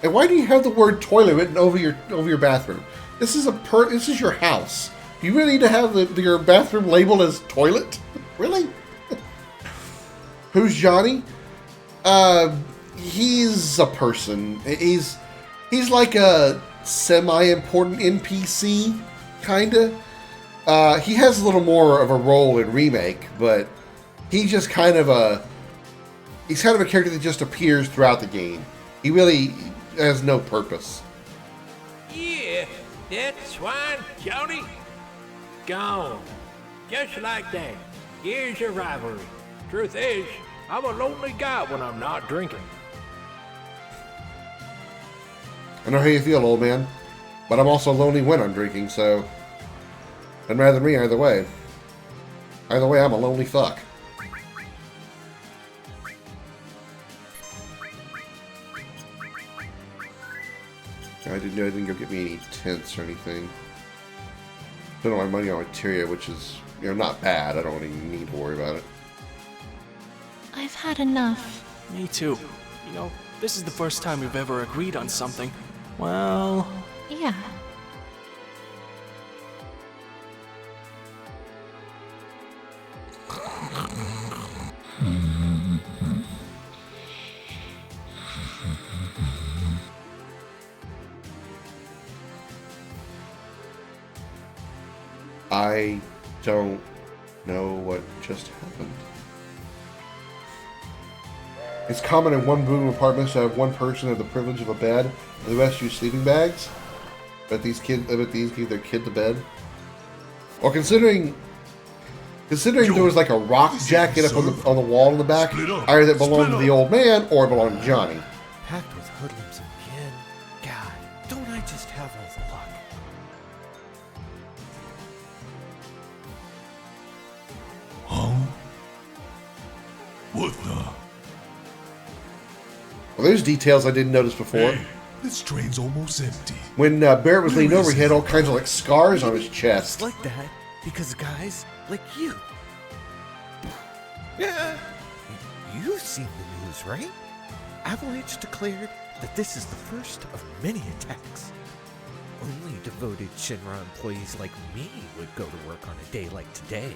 And why do you have the word toilet written over your bathroom? This is this is your house. Do you really need to have your bathroom labeled as toilet? Really? Who's Johnny? He's a person. He's like a semi-important NPC, kinda. He has a little more of a role in Remake, but he's just kind of a character that just appears throughout the game. He really has no purpose. Yeah, that swine, Johnny. Gone. Just like that. Years of rivalry. Truth is, I'm a lonely guy when I'm not drinking. I know how you feel, old man, but I'm also lonely when I'm drinking, so doesn't matter to me either way. Either way, I'm a lonely fuck. I didn't go get me any tents or anything. Spent all my money on materia, which is, not bad. I don't even need to worry about it. I've had enough. Me too. This is the first time we've ever agreed on something. Well... Yeah. I don't know what just happened. It's common in one-room apartments to have one person have the privilege of a bed, and the rest use sleeping bags. But these give their kid the bed. Well, considering there was like a rock jacket up on the wall in the back, either that belonged to the old man or it belonged to Johnny. Packed with hoodlums again. God, don't I just have all the luck? Huh? What the? Well, there's details I didn't notice before. Hey, this train's almost empty. When Barrett was leaning over, he had all kinds of like scars on his chest. It's like that because guys like you. Yeah. You've seen the news, right? Avalanche declared that this is the first of many attacks. Only devoted Shinra employees like me would go to work on a day like today.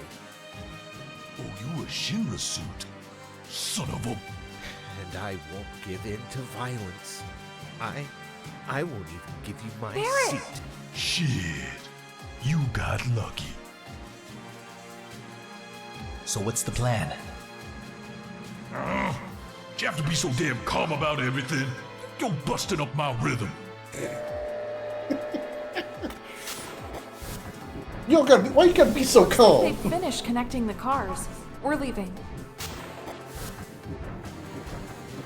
Oh, you a Shinra suit? Son of a... And I won't give in to violence. I won't even give you my Barrett! seat. Shit. You got lucky. So what's the plan? You have to be so damn calm about everything. You're busting up my rhythm. Why you gotta be so calm? They've finished connecting the cars. We're leaving.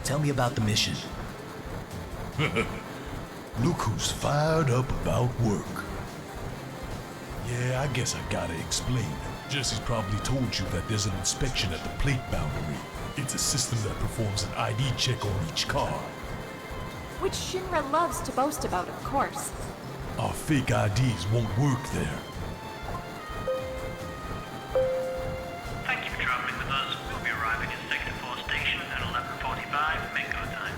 Tell me about the mission. Look who's fired up about work. Yeah, I guess I gotta explain. Jesse's probably told you that there's an inspection at the plate boundary. It's a system that performs an ID check on each car. Which Shinra loves to boast about, of course. Our fake IDs won't work there. Thank you for traveling with us. We'll be arriving at Sector 4 station at 11:45 Mango time.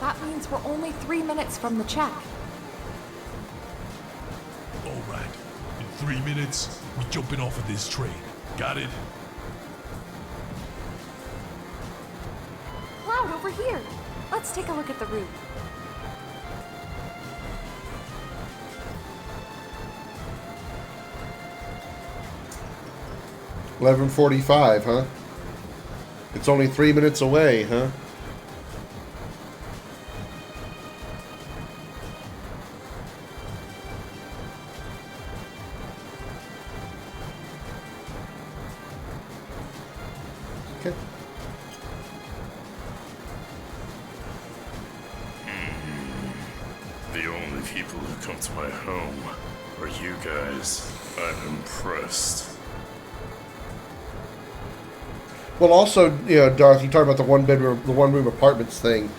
That means we're only 3 minutes from the check. All right. In 3 minutes, we jumping off of this train. Got it? Cloud, over here. Let's take a look at the route. 11:45, huh? It's only 3 minutes away, huh? Okay. The only people who come to my home are you guys. I'm impressed. Well, also, you know, Dorothy, you talk about the one room apartments thing.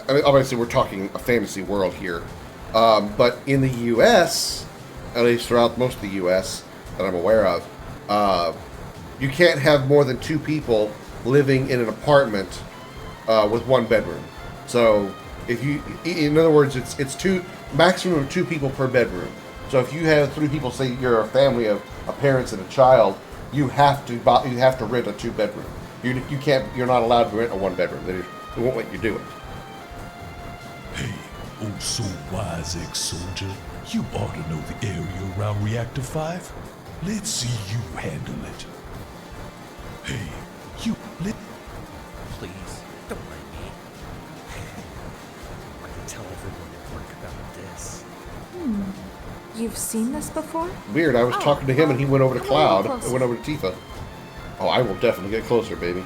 I mean, obviously, we're talking a fantasy world here, but in the U.S., at least throughout most of the U.S. that I'm aware of, you can't have more than 2 people living in an apartment with 1 bedroom. So, if you, in other words, it's maximum of 2 people per bedroom. So, if you have 3 people, say you're a family of parents and a child, you have to rent a 2-bedroom. You can't. You're not allowed to rent a 1-bedroom. They won't let you do it. Hey, oh so wise ex-soldier, you ought to know the area around Reactor 5. Let's see you handle it. Hey, you Please, don't mind me. I can tell everyone at work about this. You've seen this before? Weird. I was talking to him and he went over to come a little Cloud. I closer. went over to Tifa. Oh, I will definitely get closer, baby.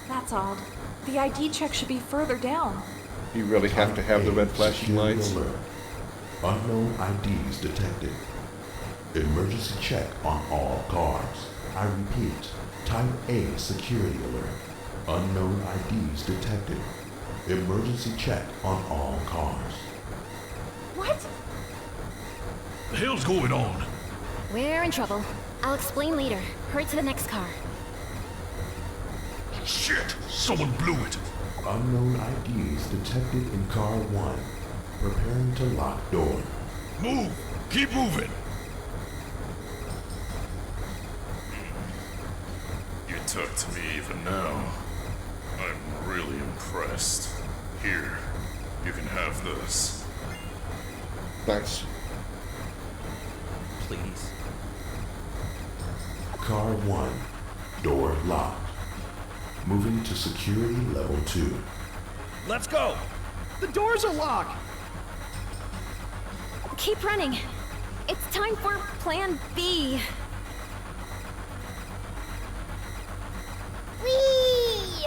That's odd. The ID check should be further down. You really have to have the red flashing lights. Alert. Unknown IDs detected. Emergency check on all cars. I repeat, Type A security alert. Unknown IDs detected. Emergency check on all cars. What? The hell's going on? We're in trouble. I'll explain later. Hurry to the next car. Shit! Someone blew it! Unknown IDs detected in car 1. Preparing to lock door. Move! Keep moving! You talk to me even now. I'm really impressed. Here, you can have this. Nice. Please. Car 1. Door locked. Moving to security level 2. Let's go! The doors are locked! Keep running. It's time for Plan B. Whee!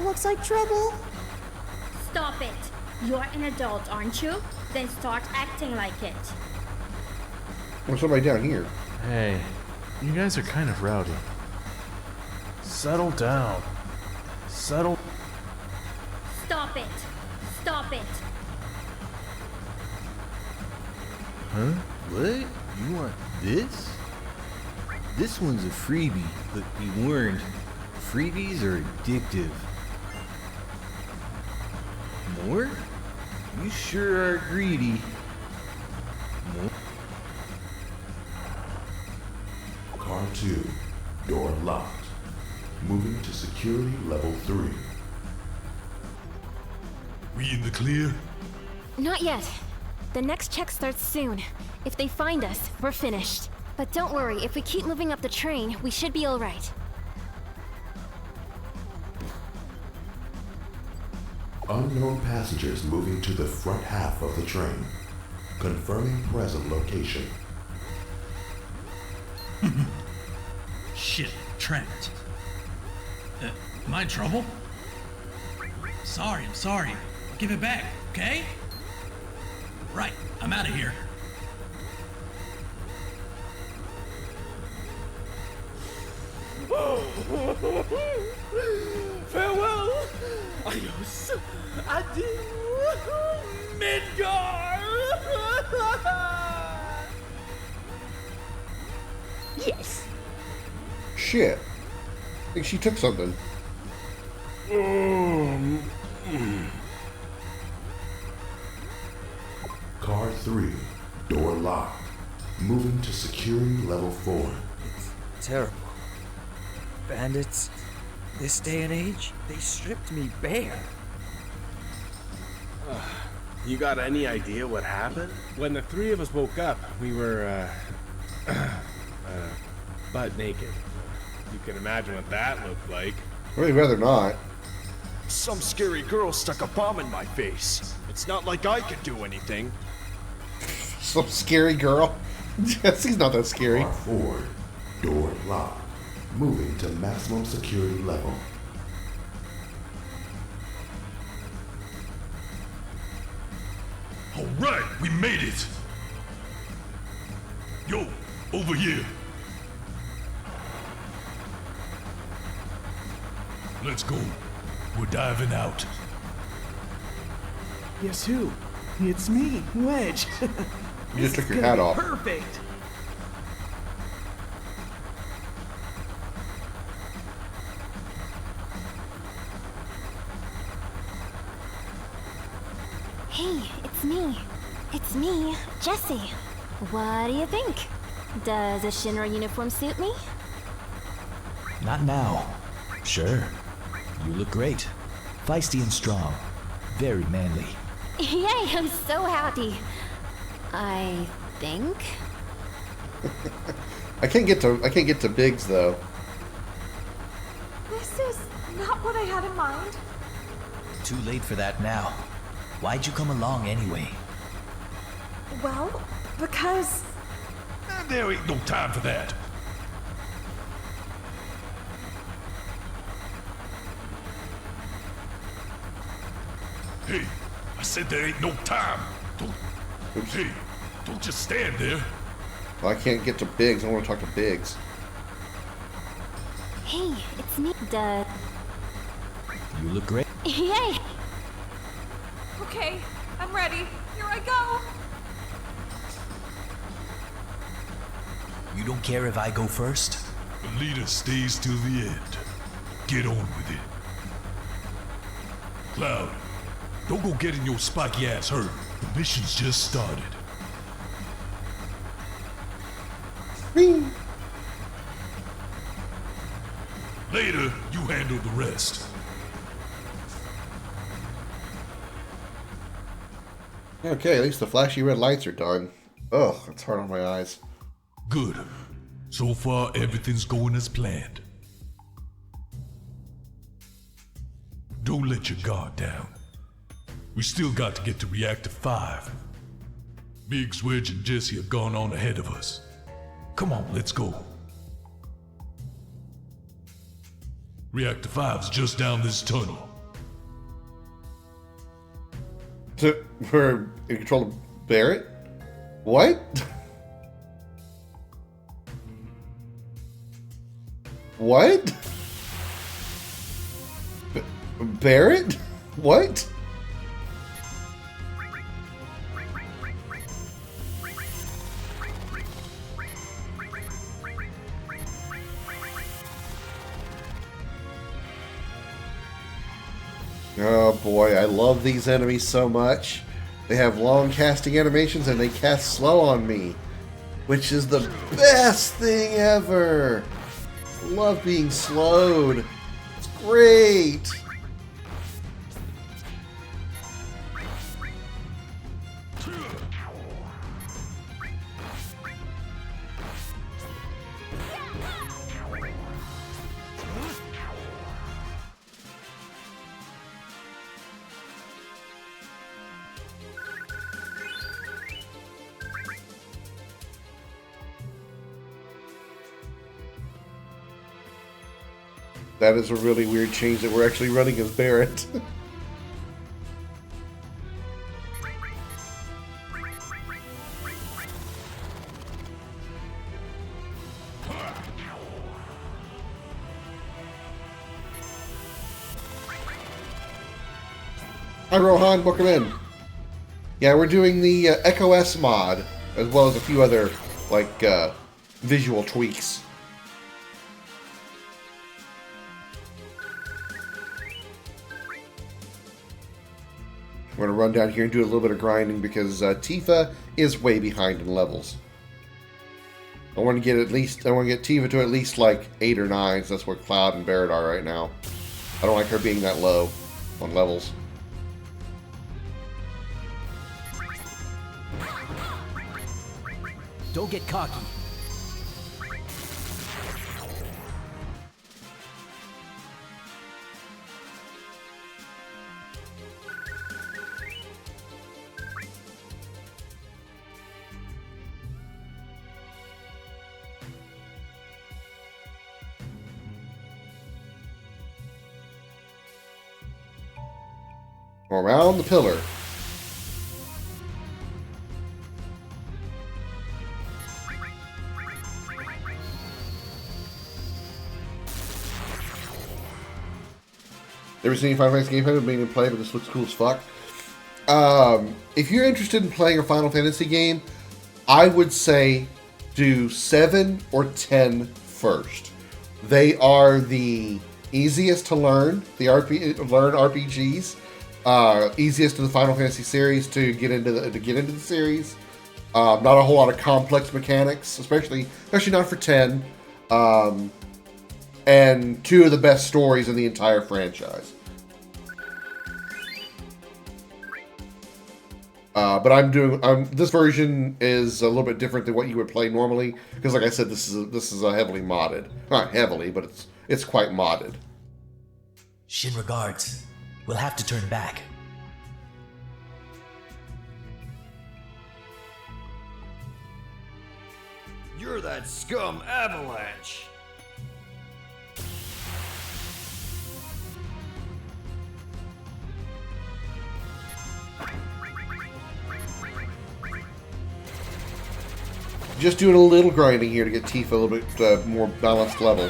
Looks like trouble. Stop it. You're an adult, aren't you? Then start acting like it. There's somebody down here. Hey, you guys are kind of rowdy. Settle down. Settle. Stop it. Stop it. Huh? What? You want this? This one's a freebie, but be warned, freebies are addictive. More? You sure are greedy. More? Car 2. Door locked. Moving to security level 3. We in the clear? Not yet. The next check starts soon. If they find us, we're finished. But don't worry, if we keep moving up the train, we should be alright. Unknown passengers moving to the front half of the train. Confirming present location. Shit, Trent. Am I in trouble? I'm sorry. Give it back, okay? Right, I'm out of here. Farewell! Adios! Adieu! Midgar! Yes! Shit. I think she took something. Car 3. Door locked. Moving to security level 4. Terrible. Bandits, this day and age, they stripped me bare. You got any idea what happened? When the three of us woke up, we were, butt naked. You can imagine what that looked like. Really rather not. Some scary girl stuck a bomb in my face. It's not like I could do anything. Some scary girl? Jesse's not that scary. Car forward. Door locked. Moving to maximum security level. All right, we made it. Yo, over here. Let's go. We're diving out. Guess who? It's me, Wedge. You just took your hat off. Perfect. Hey, it's me. It's me, Jessie. What do you think? Does a Shinra uniform suit me? Not now. Sure. You look great. Feisty and strong. Very manly. Yay, I'm so happy. I think. I can't get to Biggs though. This is not what I had in mind. Too late for that now. Why'd you come along anyway? Well, because... There ain't no time for that. Hey, I said there ain't no time. Don't just stand there. Well, I can't get to Biggs. I want to talk to Biggs. Hey, it's me, Dad. You look great. Yay! Okay, I'm ready. Here I go. You don't care if I go first? The leader stays till the end. Get on with it. Cloud, don't go getting your spiky ass hurt. The mission's just started. Whee! Later, you handle the rest. Okay, at least the flashy red lights are done. Ugh, it's hard on my eyes. Good. So far, everything's going as planned. Don't let your guard down. We still got to get to Reactor 5. Biggs, Wedge, and Jesse have gone on ahead of us. Come on, let's go. Reactor 5's just down this tunnel. So, we're in control of Barrett? What? What? Barrett? What? Oh boy, I love these enemies so much. They have long casting animations and they cast slow on me, which is the best thing ever. I love being slowed. It's great. That is a really weird change that we're actually running as Barrett. Hi Rohan, welcome in. Yeah, we're doing the Echo S mod, as well as a few other, like, visual tweaks. We're going to run down here and do a little bit of grinding because Tifa is way behind in levels. I want to get Tifa to at least like 8 or 9, so that's where Cloud and Barrett are right now. I don't like her being that low on levels. Don't get cocky. Around the pillar. Never seen any Final Fantasy game I've been play, but this looks cool as fuck. If you're interested in playing a Final Fantasy game, I would say do 7 or 10 first. They are the easiest to learn, learn RPGs. Easiest in the Final Fantasy series to get into the series. Not a whole lot of complex mechanics, especially not for 10. And 2 of the best stories in the entire franchise. But this version is a little bit different than what you would play normally, because like I said, this is a heavily modded. Not heavily, but it's quite modded. Shin regards. We'll have to turn back. You're that scum Avalanche. Just doing a little grinding here to get Tifa a little bit more balanced level.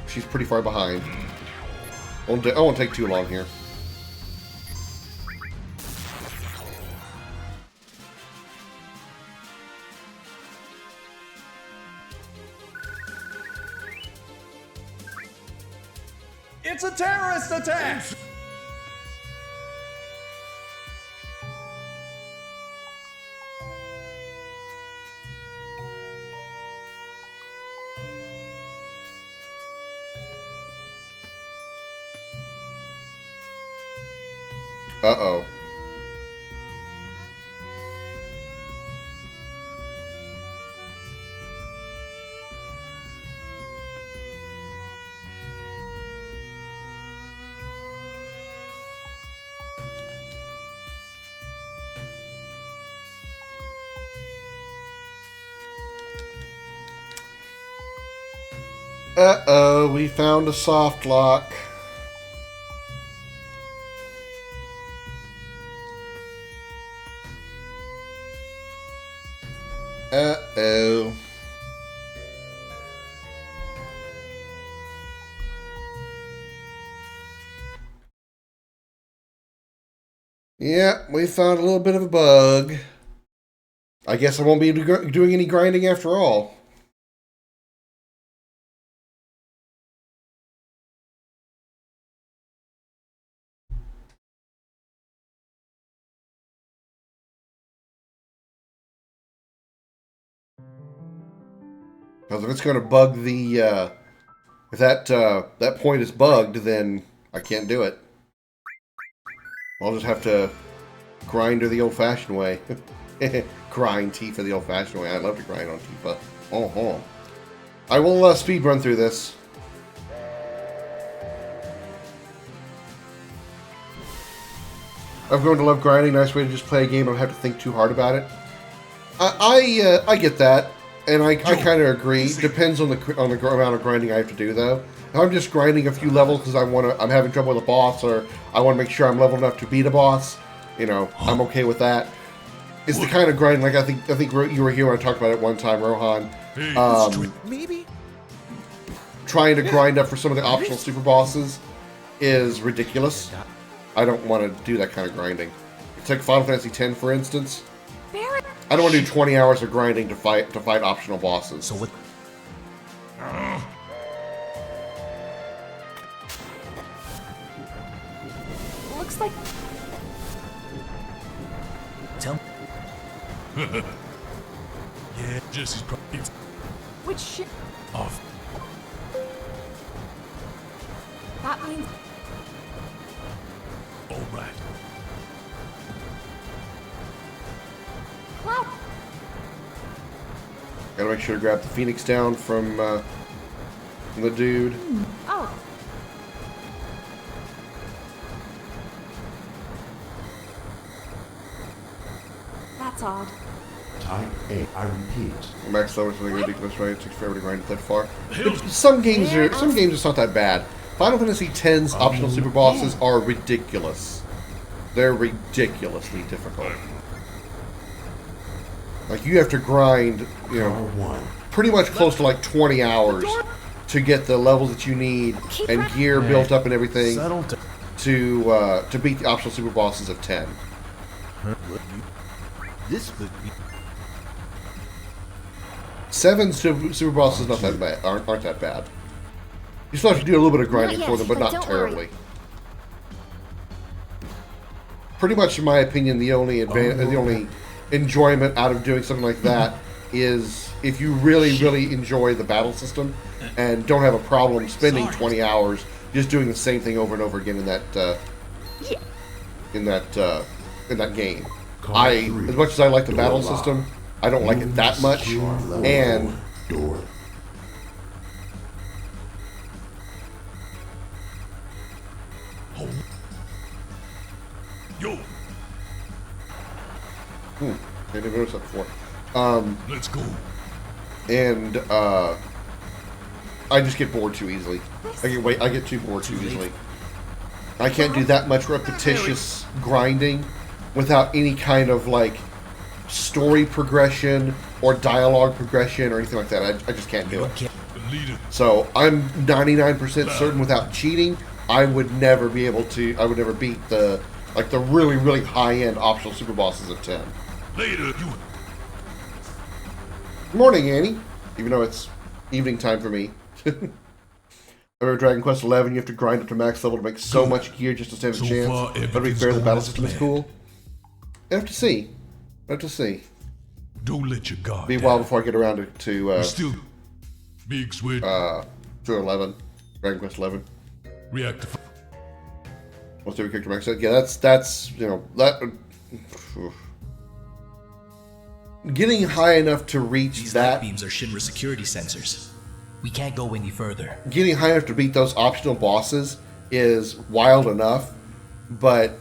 She's pretty far behind. I won't take too long here. It's a terrorist attack! Uh-oh. Uh-oh, we found a soft lock. Uh-oh. Yeah, we found a little bit of a bug. I guess I won't be doing any grinding after all. Because if it's going to bug the, if that point is bugged, then I can't do it. I'll just have to grind her the old-fashioned way. Grind Tifa the old-fashioned way. I love to grind on Tifa. Oh. I will speed run through this. I've grown to love grinding. Nice way to just play a game. I don't have to think too hard about it. I get that. And I kind of agree. Depends on the amount of grinding I have to do, though. If I'm just grinding a few levels because I'm having trouble with a boss, or I want to make sure I'm level enough to beat a boss, I'm okay with that. It's the kind of grinding, like I think you were here when I talked about it one time, Rohan. Maybe trying to grind up for some of the optional super bosses is ridiculous. I don't want to do that kind of grinding. Take Final Fantasy X, for instance. I don't want to do 20 hours of grinding to fight optional bosses. So what? Looks like. Tell. Yeah, Jesse's probably Which shit? off. That means. All right. Cloud. Gotta make sure to grab the Phoenix down from the dude. Oh. That's odd. Type A. I repeat. Max level is something ridiculous, right? It takes forever to grind it that far. But some games it's not that bad. Final Fantasy X's optional super bosses are ridiculous. They're ridiculously difficult. Like you have to grind, you know, pretty much close to like 20 hours to get the levels that you need and gear built up and everything to beat the optional super bosses of 10. This would be 7 super bosses not that bad, aren't that bad. You still have to do a little bit of grinding for them, but not terribly. Pretty much, in my opinion, the only enjoyment out of doing something like that is if you really enjoy the battle system and don't have a problem spending 20 hours just doing the same thing over and over again in that game. As much as I like the battle system, I don't like it that much. And Yo. I didn't notice that before. Let's go. And I just get bored too easily. I get too bored too easily. I can't do that much repetitious grinding without any kind of like story progression or dialogue progression or anything like that. I just can't do it. So I'm 99% certain without cheating, I would never be able to. I would never beat the really high end optional super bosses of 10. Later, you. Good morning, Annie. Even though it's evening time for me. Remember Dragon Quest XI, you have to grind up to max level to make so much gear just to stand a chance. But to be fair, the battle system is cool. I have to see. Don't let your guard be a while before I get around to still big switch. To 11. Dragon Quest 11. Reactor. What's every character max out? Yeah, that's you know that. Getting high enough to reach These that. light beams are Shinra security sensors. We can't go any further. Getting high enough to beat those optional bosses is wild enough, but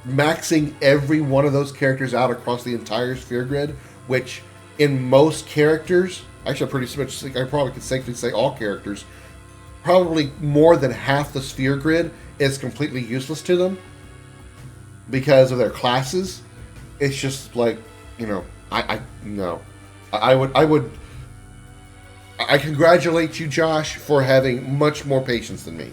maxing every one of those characters out across the entire sphere grid, which in most characters, actually pretty much, I probably could safely say all characters, probably more than half the sphere grid is completely useless to them because of their classes. It's just like, you know, I congratulate you, Josh, for having much more patience than me.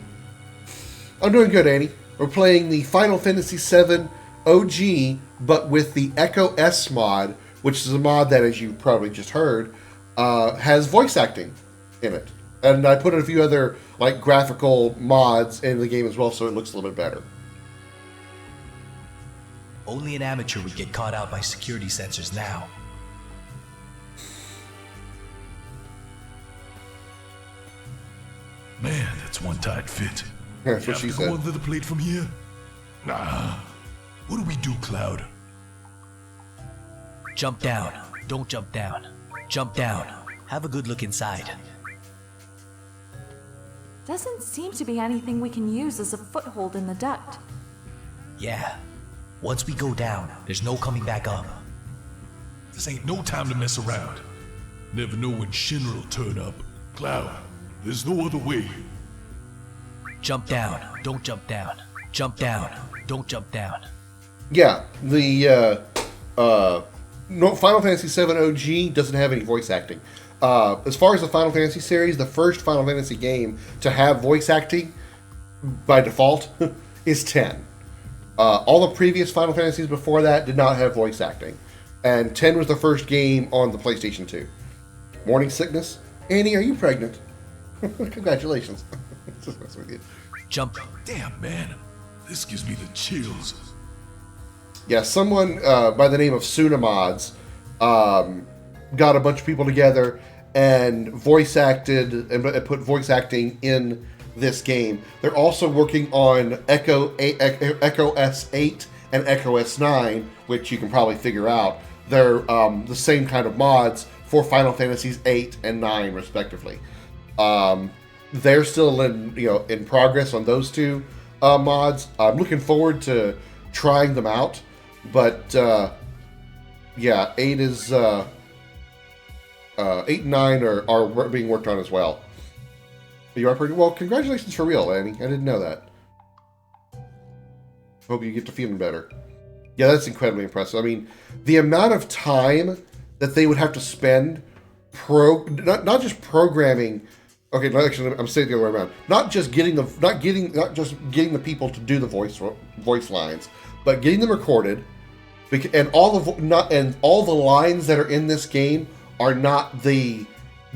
I'm doing good, Annie. We're playing the Final Fantasy VII OG, but with the Echo S mod, which is a mod that, as you probably just heard, has voice acting in it. And I put in a few other like graphical mods in the game as well, so it looks a little bit better. Only an amateur would get caught out by security sensors now. Man, that's one tight fit. Yeah, that's you what have she to go said. under the plate from here? Nah. What do we do, Cloud? Jump down. Don't jump down. Jump down. Have a good look inside. Doesn't seem to be anything we can use as a foothold in the duct. Yeah. Once we go down, there's no coming back up. This ain't no time to mess around. Never know when Shinra will turn up. Cloud, there's no other way. Jump down. Don't jump down. Jump down. Don't jump down. Yeah, the Final Fantasy VII OG doesn't have any voice acting. As far as the Final Fantasy series, the first Final Fantasy game to have voice acting by default is 10. All the previous Final Fantasies before that did not have voice acting. And 10 was the first game on the PlayStation 2. Morning sickness? Annie, are you pregnant? Congratulations. Just mess with you. Jump. Damn, man. This gives me the chills. Yeah, someone by the name of Sunamods got a bunch of people together and voice acted and put voice acting in this game. They're also working on Echo S8 and Echo S9, which you can probably figure out. They're the same kind of mods for Final Fantasies 8 and 9, respectively. They're still in progress on those two mods. I'm looking forward to trying them out, but yeah, 8 is 8 and 9 are being worked on as well. You are pretty well. Congratulations for real, Annie. I didn't know that. Hope you get to feeling better. Yeah, that's incredibly impressive. I mean, the amount of time that they would have to spend not just programming. Okay, actually, I'm saying the other way around. Not just getting the people to do the voice lines, but getting them recorded, and all the lines that are in this game are not the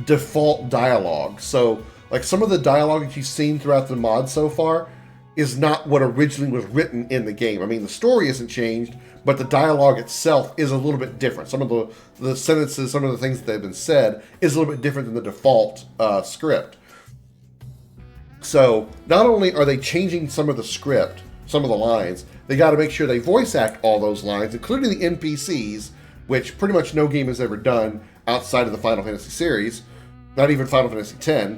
default dialogue. So, like, some of the dialogue that you've seen throughout the mod so far is not what originally was written in the game. I mean, the story isn't changed, but the dialogue itself is a little bit different. Some of the sentences, some of the things that have been said is a little bit different than the default script. So, not only are they changing some of the script, some of the lines, they got to make sure they voice act all those lines, including the NPCs, which pretty much no game has ever done outside of the Final Fantasy series, not even Final Fantasy X.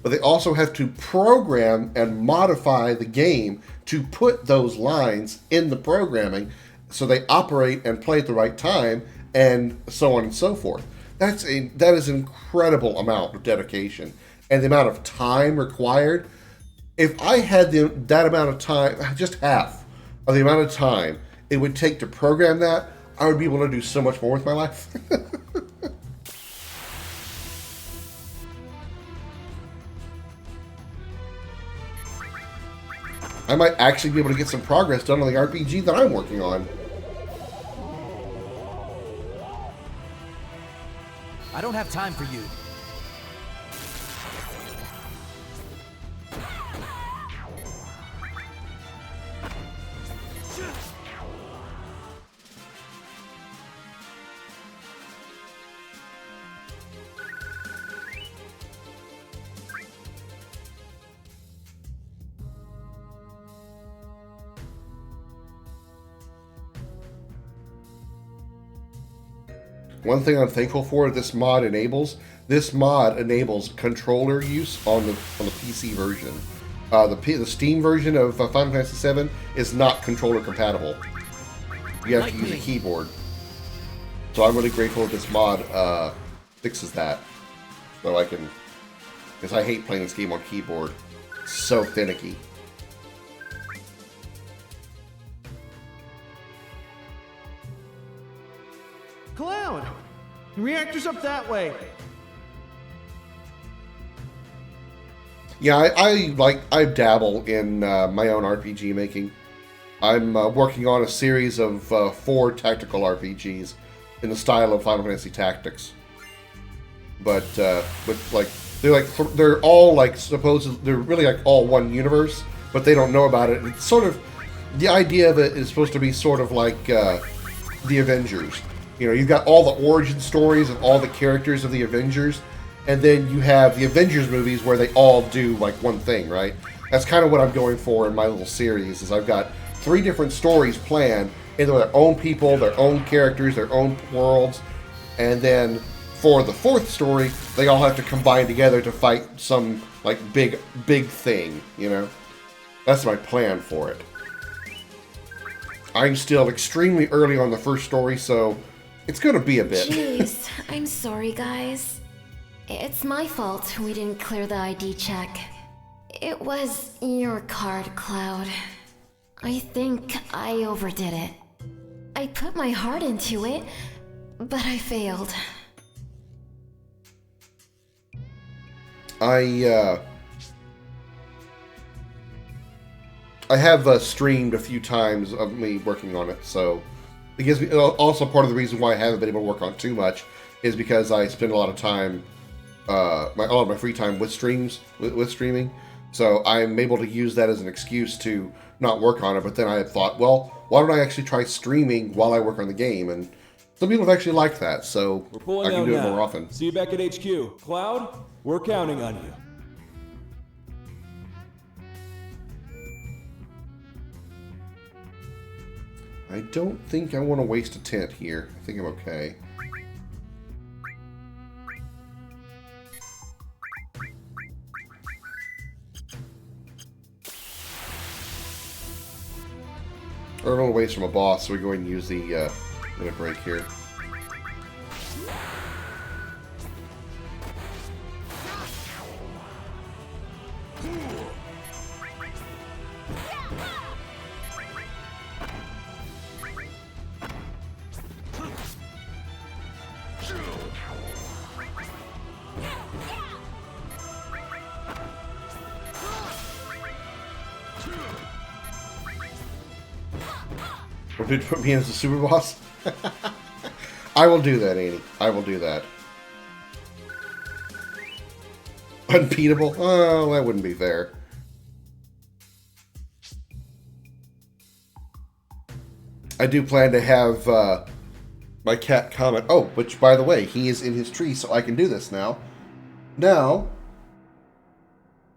But they also have to program and modify the game to put those lines in the programming so they operate and play at the right time, and so on and so forth. That is an incredible amount of dedication. And the amount of time required. If I had that amount of time, just half of the amount of time it would take to program that, I would be able to do so much more with my life. I might actually be able to get some progress done on the RPG that I'm working on. I don't have time for you. One thing I'm thankful for this mod enables controller use on the PC version. The Steam version of Final Fantasy VII is not controller compatible. You have to use a keyboard. So I'm really grateful this mod fixes that. So I can, because I hate playing this game on keyboard. It's so finicky. Cloud! The reactor's up that way. Yeah, I dabble in my own RPG making. I'm working on a series of 4 tactical RPGs in the style of Final Fantasy Tactics. But they're all like they're really like all one universe, but they don't know about it. It's sort of, the idea of it is supposed to be sort of like the Avengers. You know, you've got all the origin stories of all the characters of the Avengers, and then you have the Avengers movies where they all do like one thing, right? That's kind of what I'm going for in my little series. Is I've got 3 different stories planned, and they're their own people, their own characters, their own worlds, and then for the 4th story, they all have to combine together to fight some like big thing. You know, that's my plan for it. I'm still extremely early on the 1st story, so it's gonna be a bit. Jeez, I'm sorry, guys. It's my fault we didn't clear the ID check. It was your card, Cloud. I think I overdid it. I put my heart into it, but I failed. I have streamed a few times of me working on it, so it gives me, also part of the reason why I haven't been able to work on it too much is because I spend a lot of time, a lot of my free time with streaming, so I'm able to use that as an excuse to not work on it. But then I thought, well, why don't I actually try streaming while I work on the game? And some people have actually liked that, so I can do it more often. See you back at HQ. Cloud, we're counting on you. I don't think I want to waste a tent here. I think I'm okay. We're a little ways from a boss, so we're going to use the little break here. Or did you put me in as a super boss? I will do that, Annie. I will do that. Unbeatable? Oh, that wouldn't be fair. I do plan to have my cat Comet. Oh, which, by the way, he is in his tree, so I can do this now. Now,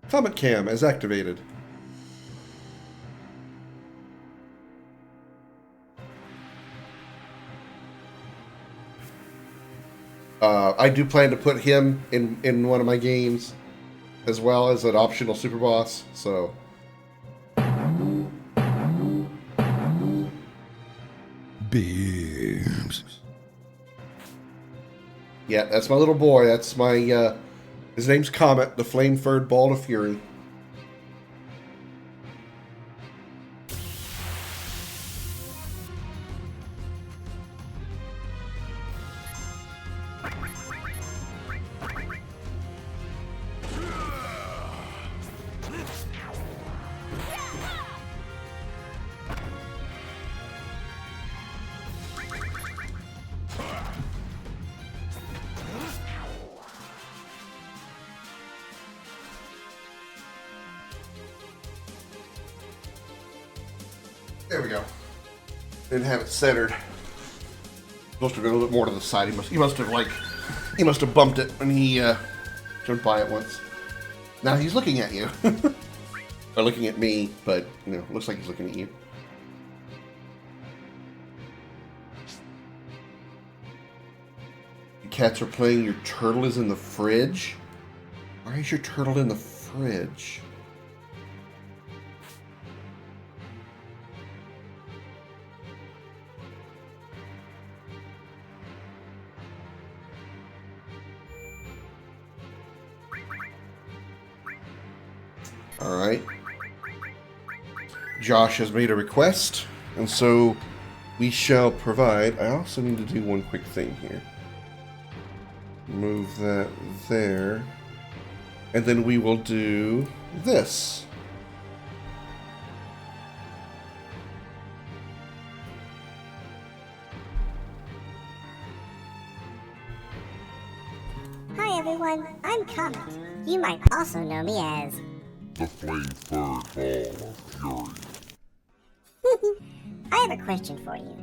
Comet Cam is activated. I do plan to put him in one of my games, as well as an optional super boss, so... Beams. Yeah, that's my little boy. That's my, his name's Comet, the flame-furred ball of fury. There we go. Didn't have it centered. Supposed to go a little bit more to the side. He must have bumped it when he jumped by it once. Now he's looking at you. Or looking at me, but you know, looks like he's looking at you. The cats are playing Your Turtle is in the Fridge? Why is your turtle in the fridge? Alright. Josh has made a request, and so we shall provide. I also need to do one quick thing here. Move that there. And then we will do this. Hi everyone, I'm Comet. You might also know me as the flame-furred ball of fury. I have a question for you.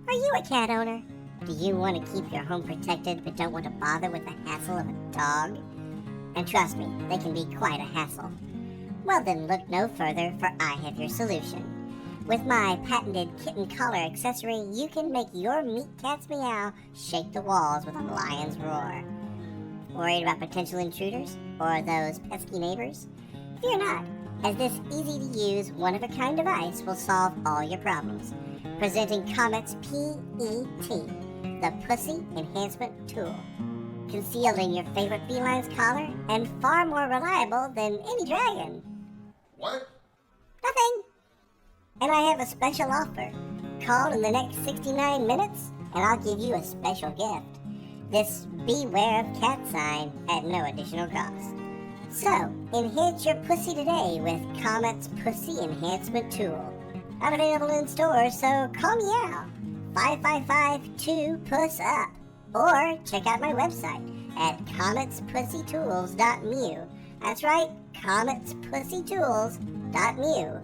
Are you a cat owner? Do you want to keep your home protected but don't want to bother with the hassle of a dog? And trust me, they can be quite a hassle. Well then look no further, for I have your solution. With my patented kitten collar accessory, you can make your meat cat's meow shake the walls with a lion's roar. Worried about potential intruders? Or those pesky neighbors? Fear not, as this easy-to-use, one-of-a-kind device will solve all your problems. Presenting Comet's PET, the Pussy Enhancement Tool. Concealed in your favorite feline's collar, and far more reliable than any dragon. What? Nothing. And I have a special offer. Call in the next 69 minutes, and I'll give you a special gift. This Beware of Cat sign at no additional cost. So, enhance your pussy today with Comet's Pussy Enhancement Tool. Not available in stores, so call me out. 555-2-PUSS-UP. Or check out my website at cometspussytools.mu. That's right, cometspussytools.mu.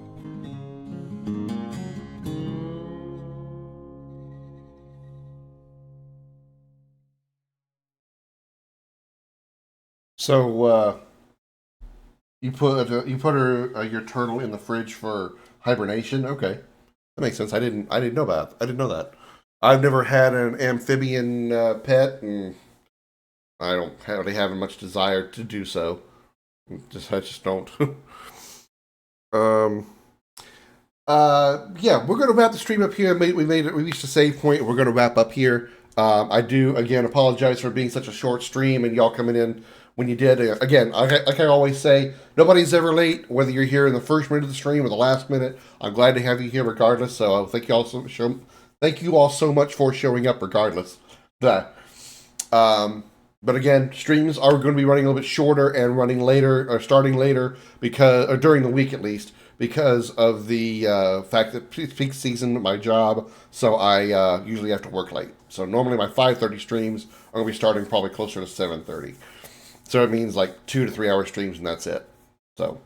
So, you put your turtle in the fridge for hibernation? Okay, that makes sense. I didn't know that. I've never had an amphibian pet, and I don't really have much desire to do so. I just don't. Yeah, we're going to wrap the stream up here. We reached a save point. We're going to wrap up here. I do, again, apologize for being such a short stream and y'all coming in when you did. Again, like I always say, nobody's ever late, whether you're here in the first minute of the stream or the last minute. I'm glad to have you here regardless, so thank you all so much for showing up regardless. But again, streams are going to be running a little bit shorter and running later, or starting later, or during the week at least, because of the fact that it's peak season at my job, so I usually have to work late. So normally my 5:30 streams are going to be starting probably closer to 7:30. So it means like 2 to 3 hour streams and that's it. So,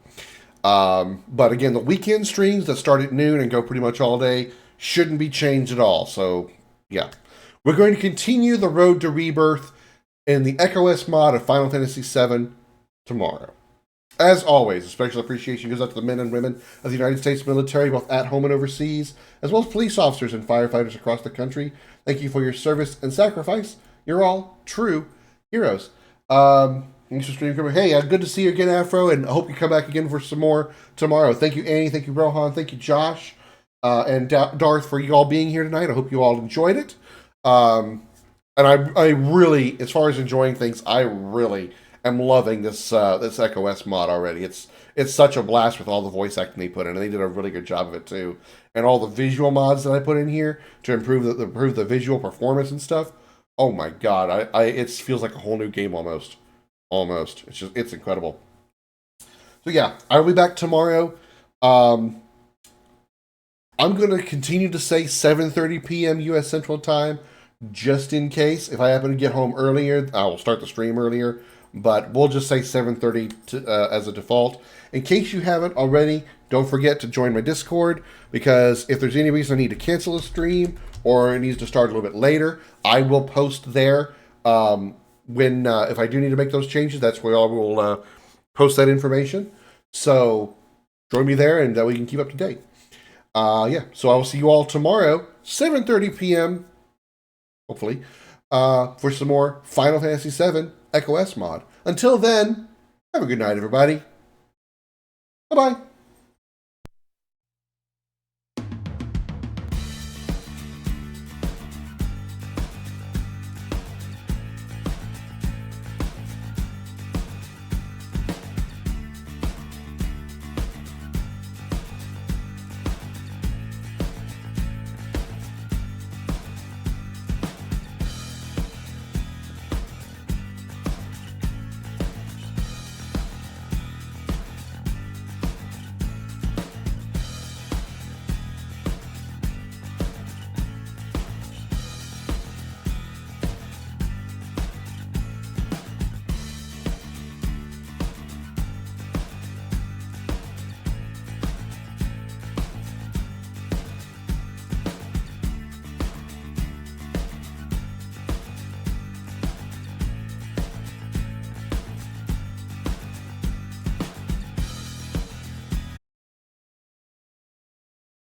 but again, the weekend streams that start at noon and go pretty much all day shouldn't be changed at all. So yeah, we're going to continue the road to rebirth in the Echo S mod of Final Fantasy VII tomorrow. As always, a special appreciation goes out to the men and women of the United States military, both at home and overseas, as well as police officers and firefighters across the country. Thank you for your service and sacrifice. You're all true heroes. Thanks for streaming. Hey, good to see you again, Afro, and I hope you come back again for some more tomorrow. Thank you, Annie. Thank you, Rohan. Thank you, Josh, and Darth, for you all being here tonight. I hope you all enjoyed it. And I really, as far as enjoying things, I really am loving this Echo S mod already. It's such a blast with all the voice acting they put in, and they did a really good job of it too. And all the visual mods that I put in here to improve the visual performance and stuff. Oh my god, it feels like a whole new game almost. Almost. It's incredible. So yeah, I'll be back tomorrow. I'm going to continue to say 7:30 p.m. U.S. Central Time, just in case. If I happen to get home earlier, I will start the stream earlier. But we'll just say 7:30 as a default. In case you haven't already, don't forget to join my Discord, because if there's any reason I need to cancel a stream or it needs to start a little bit later, I will post there. If I do need to make those changes, that's where I will post that information. So join me there, and we can keep up to date. Yeah, so I will see you all tomorrow, 7:30 p.m. hopefully, for some more Final Fantasy VII Echo S mod. Until then, have a good night, everybody. Bye-bye.